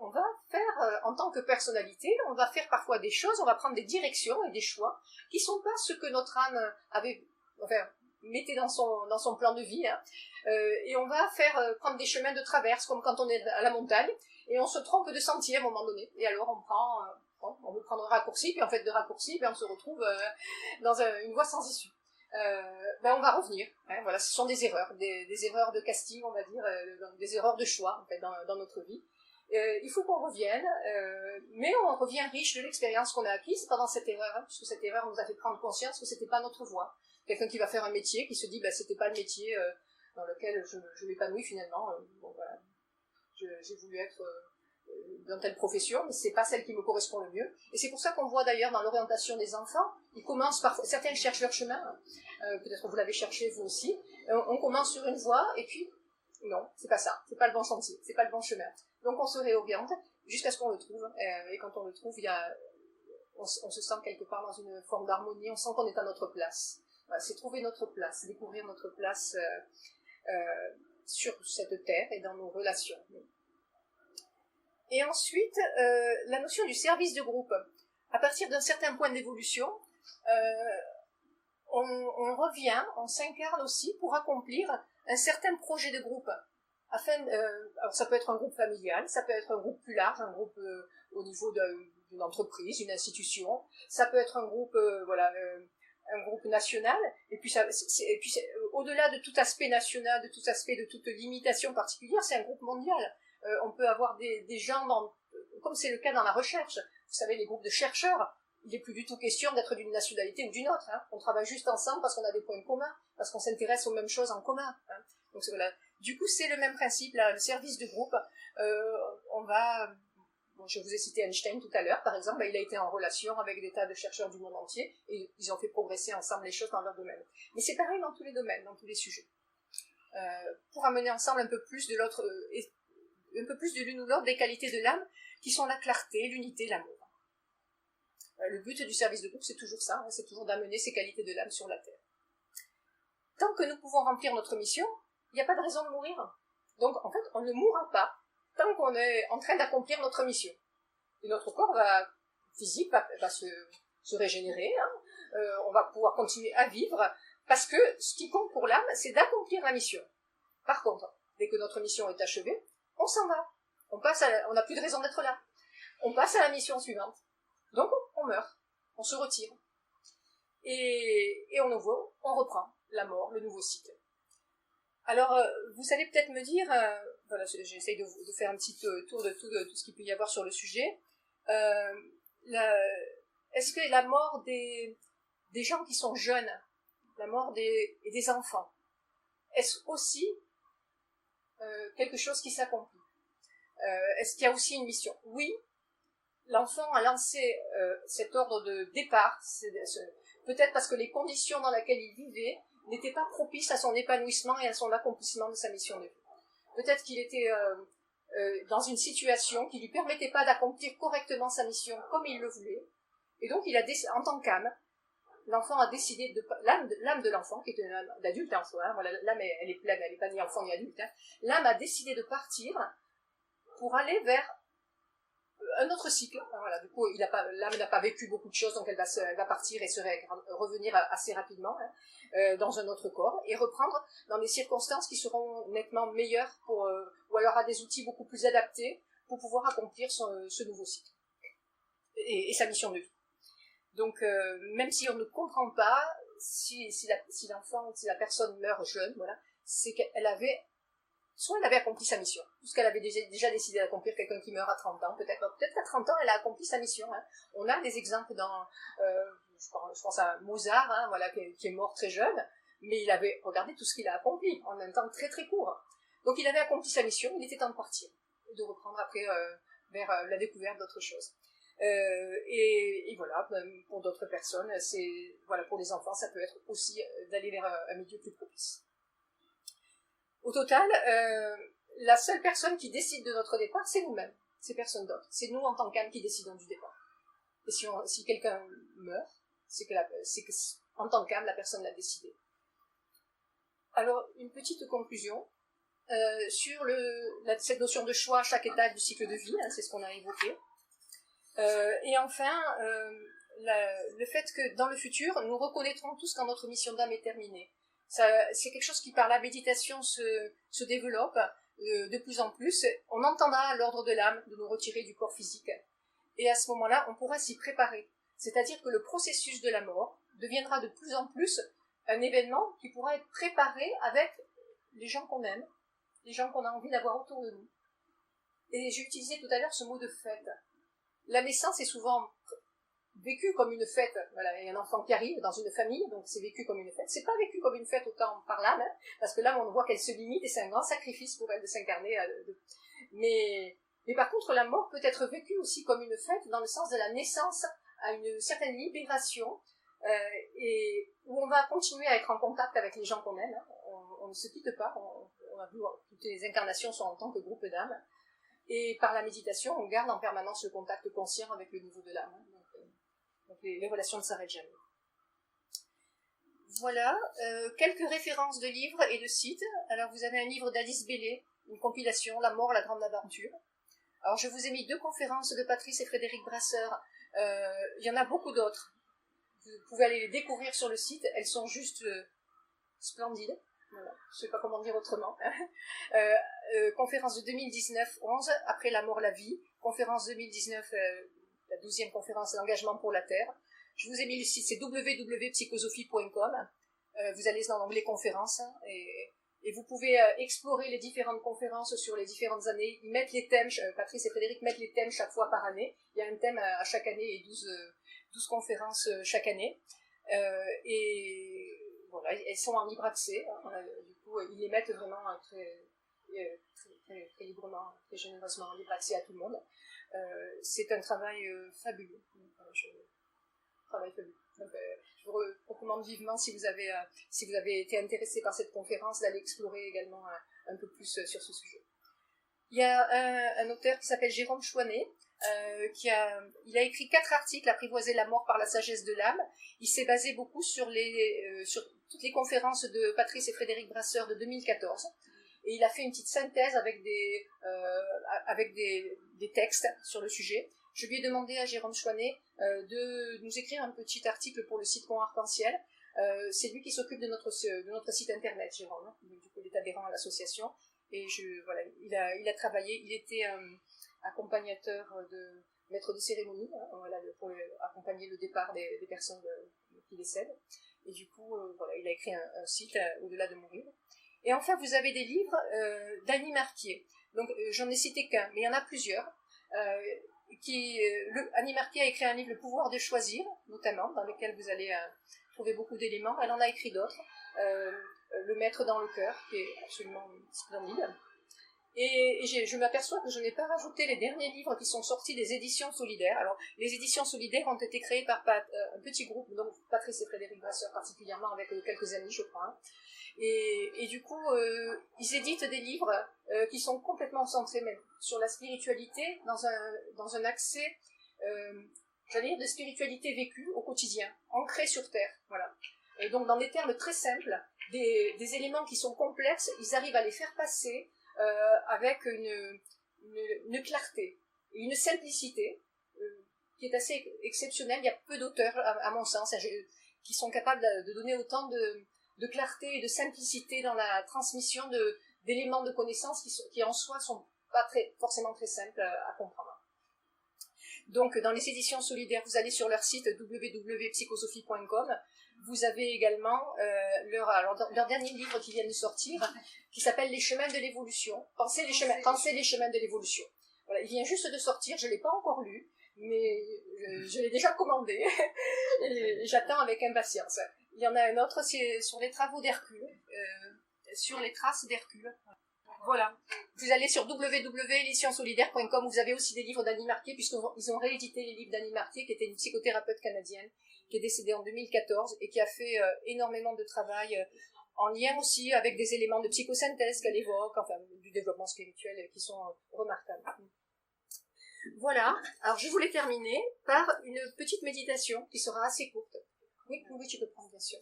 on va faire, en tant que personnalité, on va faire parfois des choses, on va prendre des directions et des choix qui ne sont pas ce que notre âme mettait dans son plan de vie, hein. Et on va prendre des chemins de traverse, comme quand on est à la montagne, et on se trompe de sentier à un moment donné, et alors on veut prendre un raccourci, puis en fait de raccourci, on se retrouve dans une voie sans issue. On va revenir, hein, voilà, ce sont des erreurs, des erreurs de casting, on va dire, des erreurs de choix en fait, dans notre vie. Il faut qu'on revienne, mais on revient riche de l'expérience qu'on a acquise pendant cette erreur, hein, puisque cette erreur nous a fait prendre conscience que c'était pas notre voie. Quelqu'un qui va faire un métier, qui se dit c'était pas le métier dans lequel je m'épanouis finalement. Bon, voilà. J'ai voulu être dans telle profession, mais c'est pas celle qui me correspond le mieux. Et c'est pour ça qu'on voit d'ailleurs dans l'orientation des enfants, ils commencent parfois, certains cherchent leur chemin, peut-être que vous l'avez cherché vous aussi, on commence sur une voie, et puis non, c'est pas ça, c'est pas le bon sentier, c'est pas le bon chemin. Donc on se réoriente jusqu'à ce qu'on le trouve, et quand on le trouve, on se sent quelque part dans une forme d'harmonie, on sent qu'on est à notre place. Voilà, c'est trouver notre place, découvrir notre place sur cette terre et dans nos relations. Et ensuite, la notion du service de groupe. À partir d'un certain point d'évolution, on revient, on s'incarne aussi pour accomplir un certain projet de groupe. Alors ça peut être un groupe familial, ça peut être un groupe plus large, un groupe au niveau d'une entreprise, d'une institution, ça peut être un groupe, un groupe national, et puis au-delà de tout aspect national, de tout aspect, de toute limitation particulière, c'est un groupe mondial. On peut avoir des gens, comme c'est le cas dans la recherche, vous savez, les groupes de chercheurs, il n'est plus du tout question d'être d'une nationalité ou d'une autre. Hein. On travaille juste ensemble parce qu'on a des points communs, parce qu'on s'intéresse aux mêmes choses en commun. Hein. Donc voilà. Du coup, c'est le même principe, là, le service de groupe. Je vous ai cité Einstein tout à l'heure, par exemple, il a été en relation avec des tas de chercheurs du monde entier, et ils ont fait progresser ensemble les choses dans leur domaine. Mais c'est pareil dans tous les domaines, dans tous les sujets. pour amener ensemble un peu plus de l'autre, un peu plus de l'une ou l'autre des qualités de l'âme, qui sont la clarté, l'unité, l'amour. Le but du service de groupe, c'est toujours ça, c'est toujours d'amener ces qualités de l'âme sur la terre. Tant que nous pouvons remplir notre mission, il n'y a pas de raison de mourir. Donc, en fait, on ne mourra pas tant qu'on est en train d'accomplir notre mission. Et notre corps physique va se régénérer, on va pouvoir continuer à vivre, parce que ce qui compte pour l'âme, c'est d'accomplir la mission. Par contre, dès que notre mission est achevée, on s'en va. On n'a plus de raison d'être là. On passe à la mission suivante. Donc, on meurt, on se retire. Et on reprend la mort, le nouveau cycle. Alors, vous allez peut-être me dire, voilà, j'essaye de faire un petit tour de tout ce qu'il peut y avoir sur le sujet. Est-ce que la mort des gens qui sont jeunes, la mort des enfants, est-ce aussi quelque chose qui s'accomplit? Est-ce qu'il y a aussi une mission? Oui, l'enfant a lancé cet ordre de départ, peut-être parce que les conditions dans lesquelles il vivait n'étaient pas propices à son épanouissement et à son accomplissement de sa mission de vie. Peut-être qu'il était dans une situation qui ne lui permettait pas d'accomplir correctement sa mission comme il le voulait, et donc en tant qu'âme, l'enfant a décidé, l'âme de l'enfant, qui est une âme d'adulte en soi, voilà, l'âme elle est pleine, elle n'est pas ni enfant ni adulte, l'âme a décidé de partir pour aller vers un autre cycle. Voilà, du coup, l'âme n'a pas vécu beaucoup de choses, donc elle va partir et revenir assez rapidement dans un autre corps et reprendre dans des circonstances qui seront nettement meilleures ou alors à des outils beaucoup plus adaptés pour pouvoir accomplir ce nouveau cycle et sa mission de vie. Donc, même si on ne comprend pas, si l'enfant, si la personne meurt jeune, voilà, c'est qu'elle avait accompli sa mission, puisqu'elle avait déjà décidé d'accomplir. Quelqu'un qui meurt à 30 ans, peut-être qu'à 30 ans, elle a accompli sa mission. On a des exemples je pense à Mozart, voilà, qui est mort très jeune, mais regardez tout ce qu'il a accompli, en un temps très très court. Donc il avait accompli sa mission, il était temps de partir, de reprendre après vers la découverte d'autres choses. Et voilà, pour d'autres personnes, voilà, pour les enfants, ça peut être aussi d'aller vers un milieu plus propice. Au total, la seule personne qui décide de notre départ, c'est nous-mêmes, c'est personne d'autre. C'est nous en tant qu'âme qui décidons du départ. Et si quelqu'un meurt, c'est que en tant qu'âme, la personne l'a décidé. Alors, une petite conclusion sur cette notion de choix à chaque étape du cycle de vie, c'est ce qu'on a évoqué. Et enfin, le fait que dans le futur, nous reconnaîtrons tous quand notre mission d'âme est terminée. C'est quelque chose qui, par la méditation, se développe de plus en plus. On entendra l'ordre de l'âme de nous retirer du corps physique. Et à ce moment-là, on pourra s'y préparer. C'est-à-dire que le processus de la mort deviendra de plus en plus un événement qui pourra être préparé avec les gens qu'on aime, les gens qu'on a envie d'avoir autour de nous. Et j'ai utilisé tout à l'heure ce mot de fête. La naissance est souvent vécue comme une fête. Voilà, il y a un enfant qui arrive dans une famille, donc c'est vécu comme une fête. C'est pas vécu comme une fête autant par l'âme, parce que l'âme, on voit qu'elle se limite et c'est un grand sacrifice pour elle de s'incarner. Mais par contre, la mort peut être vécue aussi comme une fête dans le sens de la naissance à une certaine libération et où on va continuer à être en contact avec les gens qu'on aime. On ne se quitte pas. On a vu, toutes les incarnations sont en tant que groupe d'âmes. Et par la méditation, on garde en permanence le contact conscient avec le niveau de l'âme. Donc les relations ne s'arrêtent jamais. Voilà, quelques références de livres et de sites. Alors vous avez un livre d'Alice Bailey, une compilation, La mort, la grande aventure. Alors je vous ai mis 2 conférences de Patrice et Frédéric Brasseur. Il y en a beaucoup d'autres. Vous pouvez aller les découvrir sur le site. Elles sont juste splendides. Voilà. Je ne sais pas comment dire autrement. Conférence de 2019-11, Après la mort, la vie. Conférence 2019, la 12e conférence, L'engagement pour la Terre. Je vous ai mis le site, c'est www.psychosophie.com. Vous allez dans l'onglet conférences et vous pouvez explorer les différentes conférences sur les différentes années. Ils mettent les thèmes, Patrice et Frédéric mettent les thèmes chaque fois par année. Il y a un thème à chaque année et 12 conférences chaque année. Et voilà, elles sont en libre accès. Du coup, ils les mettent vraiment très librement, très généreusement en libre accès à tout le monde. C'est un travail fabuleux. Travail fabuleux. Donc, je vous recommande recommande vivement, si vous avez été intéressé par cette conférence, d'aller explorer également un peu plus sur ce sujet. Il y a un auteur qui s'appelle Jérôme Chouanet, il a écrit 4 articles, Apprivoiser la mort par la sagesse de l'âme. Il s'est basé beaucoup sur toutes les conférences de Patrice et Frédéric Brasseur de 2014. Et il a fait une petite synthèse avec des textes sur le sujet. Je lui ai demandé à Jérôme Chouanet de nous écrire un petit article pour le site Pont Arc-en-Ciel. C'est lui qui s'occupe de notre site internet, Jérôme. Du coup, il est adhérent à l'association. Et voilà, il a travaillé, il était accompagnateur de maître de cérémonie, voilà, pour accompagner le départ des personnes qui décèdent. Et du coup, voilà, il a écrit un site Au-delà de mourir. Et enfin, vous avez des livres d'Annie Marquier. Donc, j'en ai cité qu'un, mais il y en a plusieurs. Annie Marquier a écrit un livre, Le pouvoir de choisir, notamment, dans lequel vous allez trouver beaucoup d'éléments. Elle en a écrit d'autres. Le maître dans le cœur, qui est absolument splendide. Et je m'aperçois que je n'ai pas rajouté les derniers livres qui sont sortis des éditions solidaires. Alors, les éditions solidaires ont été créées par un petit groupe, donc Patrice et Frédéric Brasseur particulièrement, avec quelques amis, je crois. Et du coup, ils éditent des livres qui sont complètement centrés même sur la spiritualité, dans un accès, j'allais dire, de spiritualité vécue au quotidien, ancrée sur Terre. Voilà. Et donc, dans des termes très simples, des éléments qui sont complexes, ils arrivent à les faire passer avec une clarté et une simplicité qui est assez exceptionnelle. Il y a peu d'auteurs, à mon sens, qui sont capables de donner autant de clarté et de simplicité dans la transmission d'éléments de connaissances qui en soi sont pas forcément très simples à comprendre. Donc, dans les éditions solidaires, vous allez sur leur site www.psychosophie.com. Vous avez également leur dernier livre qui vient de sortir, qui s'appelle Les chemins de l'évolution. Pensez les chemins de l'évolution. Voilà, il vient juste de sortir, je ne l'ai pas encore lu, mais je l'ai déjà commandé. Et j'attends avec impatience. Il y en a un autre, c'est sur les travaux d'Hercule, sur les traces d'Hercule. Voilà. Vous allez sur www.éditionsolidaires.com, vous avez aussi des livres d'Annie Marquier, puisqu'ils ont réédité les livres d'Annie Marquier, qui était une psychothérapeute canadienne, qui est décédée en 2014, et qui a fait énormément de travail en lien aussi avec des éléments de psychosynthèse qu'elle évoque, enfin, du développement spirituel, qui sont remarquables. Voilà. Alors, je voulais terminer par une petite méditation qui sera assez courte. Oui, tu peux prendre, bien sûr.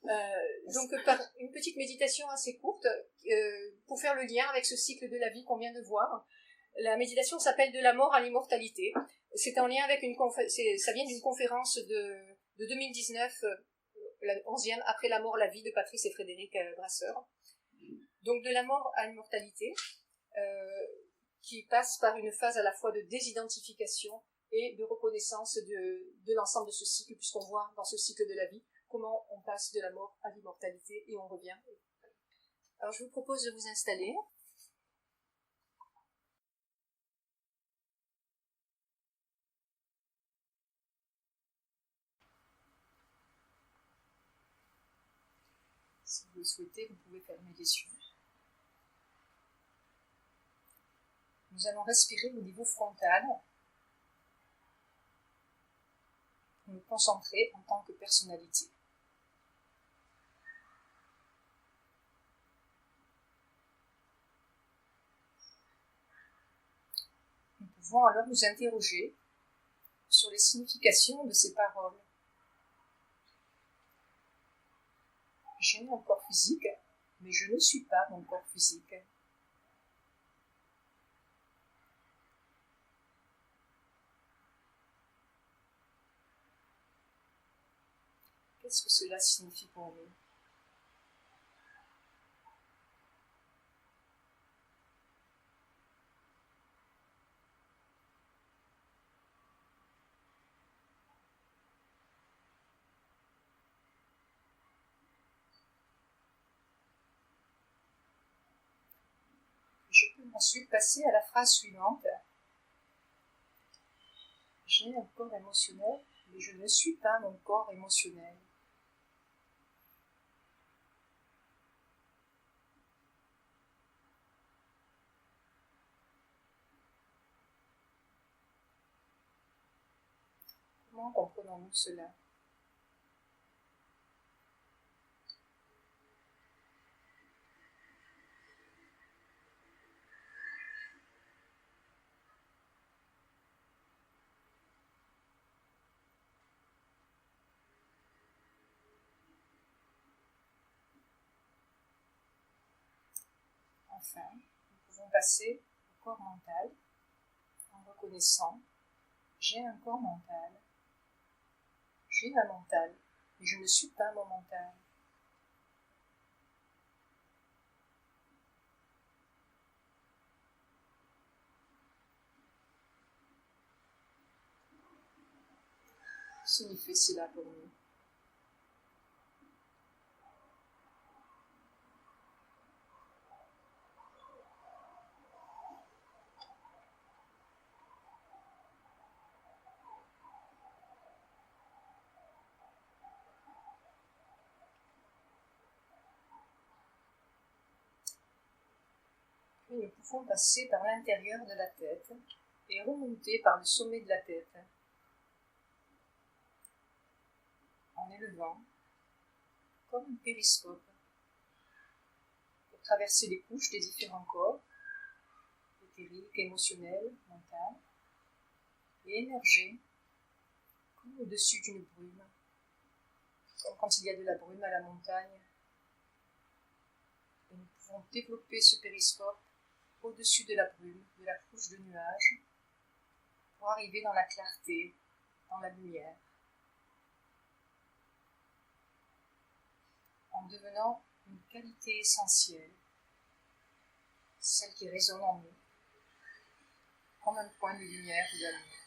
Donc, par une petite méditation assez courte, pour faire le lien avec ce cycle de la vie qu'on vient de voir. La méditation s'appelle De la mort à l'immortalité. C'est en lien avec ça vient d'une conférence de 2019, la 11e, Après la mort, la vie, de Patrice et Frédéric Brasseur. Donc, de la mort à l'immortalité, qui passe par une phase à la fois de désidentification et de reconnaissance de l'ensemble de ce cycle, puisqu'on voit dans ce cycle de la vie comment on passe de la mort à l'immortalité et on revient. Alors, je vous propose de vous installer. Si vous le souhaitez, vous pouvez fermer les yeux. Nous allons respirer au niveau frontal, nous concentrer en tant que personnalité. Nous pouvons alors nous interroger sur les significations de ces paroles. J'ai un corps physique, mais je ne suis pas mon corps physique. Qu'est-ce que cela signifie pour nous ? Je peux ensuite passer à la phrase suivante. J'ai un corps émotionnel, mais je ne suis pas mon corps émotionnel. Comment comprenons-nous cela ? enfin, nous pouvons passer au corps mental en reconnaissant j'ai un corps mental, j'ai un mental, mais je ne suis pas mon mental. Signifie cela pour nous. Puis nous pouvons passer par l'intérieur de la tête et remonter par le sommet de la tête en élevant comme un périscope pour traverser les couches des différents corps, éthériques, émotionnels, mentaux, et émerger comme au-dessus d'une brume, comme quand il y a de la brume à la montagne. Et nous pouvons développer ce périscope au-dessus de la brume, de la couche de nuages, pour arriver dans la clarté, dans la lumière, en devenant une qualité essentielle, celle qui résonne en nous, comme un point de lumière ou d'amour.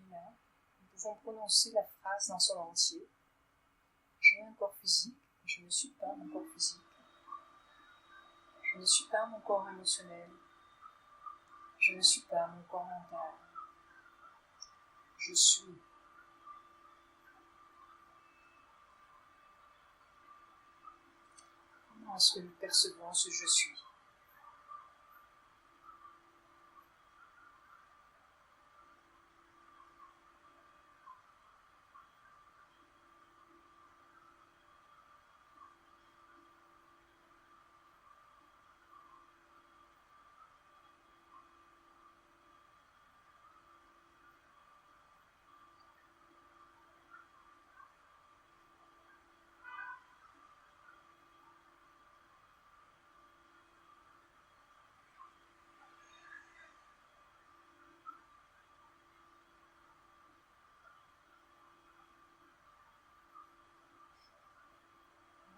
Et là, nous pouvons prononcer la phrase dans son entier. J'ai un corps physique, mais je ne suis pas mon corps physique. Je ne suis pas mon corps émotionnel. Je ne suis pas mon corps mental. Je suis. Comment est-ce que nous percevons ce je suis?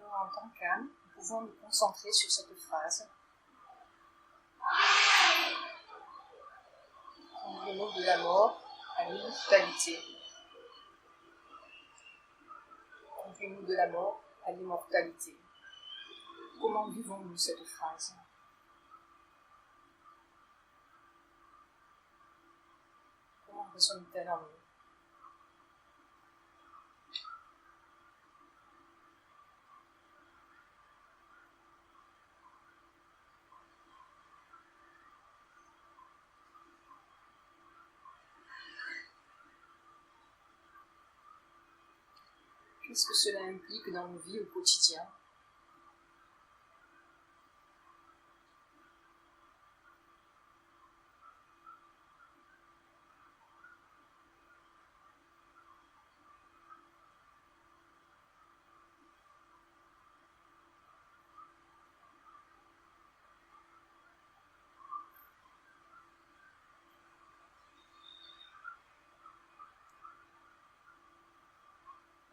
Alors, en temps calme, nous pouvons nous concentrer sur cette phrase. Conduisons-nous de la mort à l'immortalité. Conduisons-nous de la mort à l'immortalité. Comment vivons-nous cette phrase? Comment résonne-t-elle en nous? Qu'est-ce que cela implique dans nos vies au quotidien?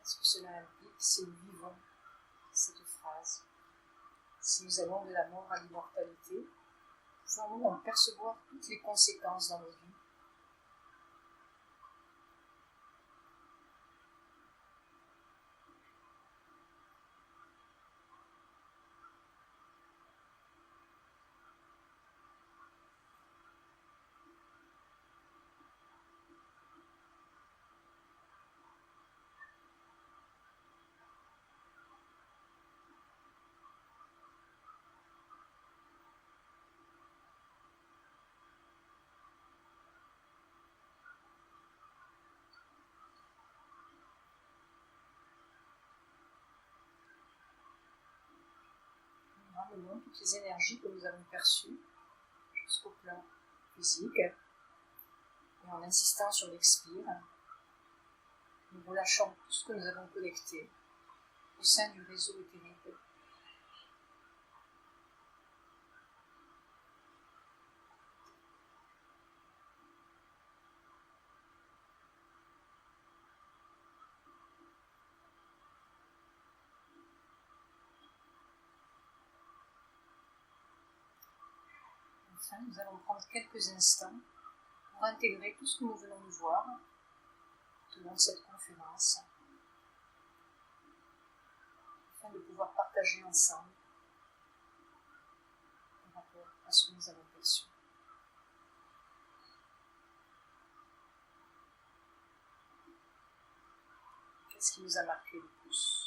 Qu'est-ce que cela implique si nous vivons cette phrase? Si nous allons de la mort à l'immortalité, pouvons-nous en percevoir toutes les conséquences dans nos vies? simplement toutes les énergies que nous avons perçues jusqu'au plan physique. Et en insistant sur l'expire, nous relâchons tout ce que nous avons connecté au sein du réseau éthérique. Enfin, nous allons prendre quelques instants pour intégrer tout ce que nous venons de voir tout au long de cette conférence, afin de pouvoir partager ensemble par rapport à ce que nous avons perçu. Qu'est-ce qui nous a marqué le plus ?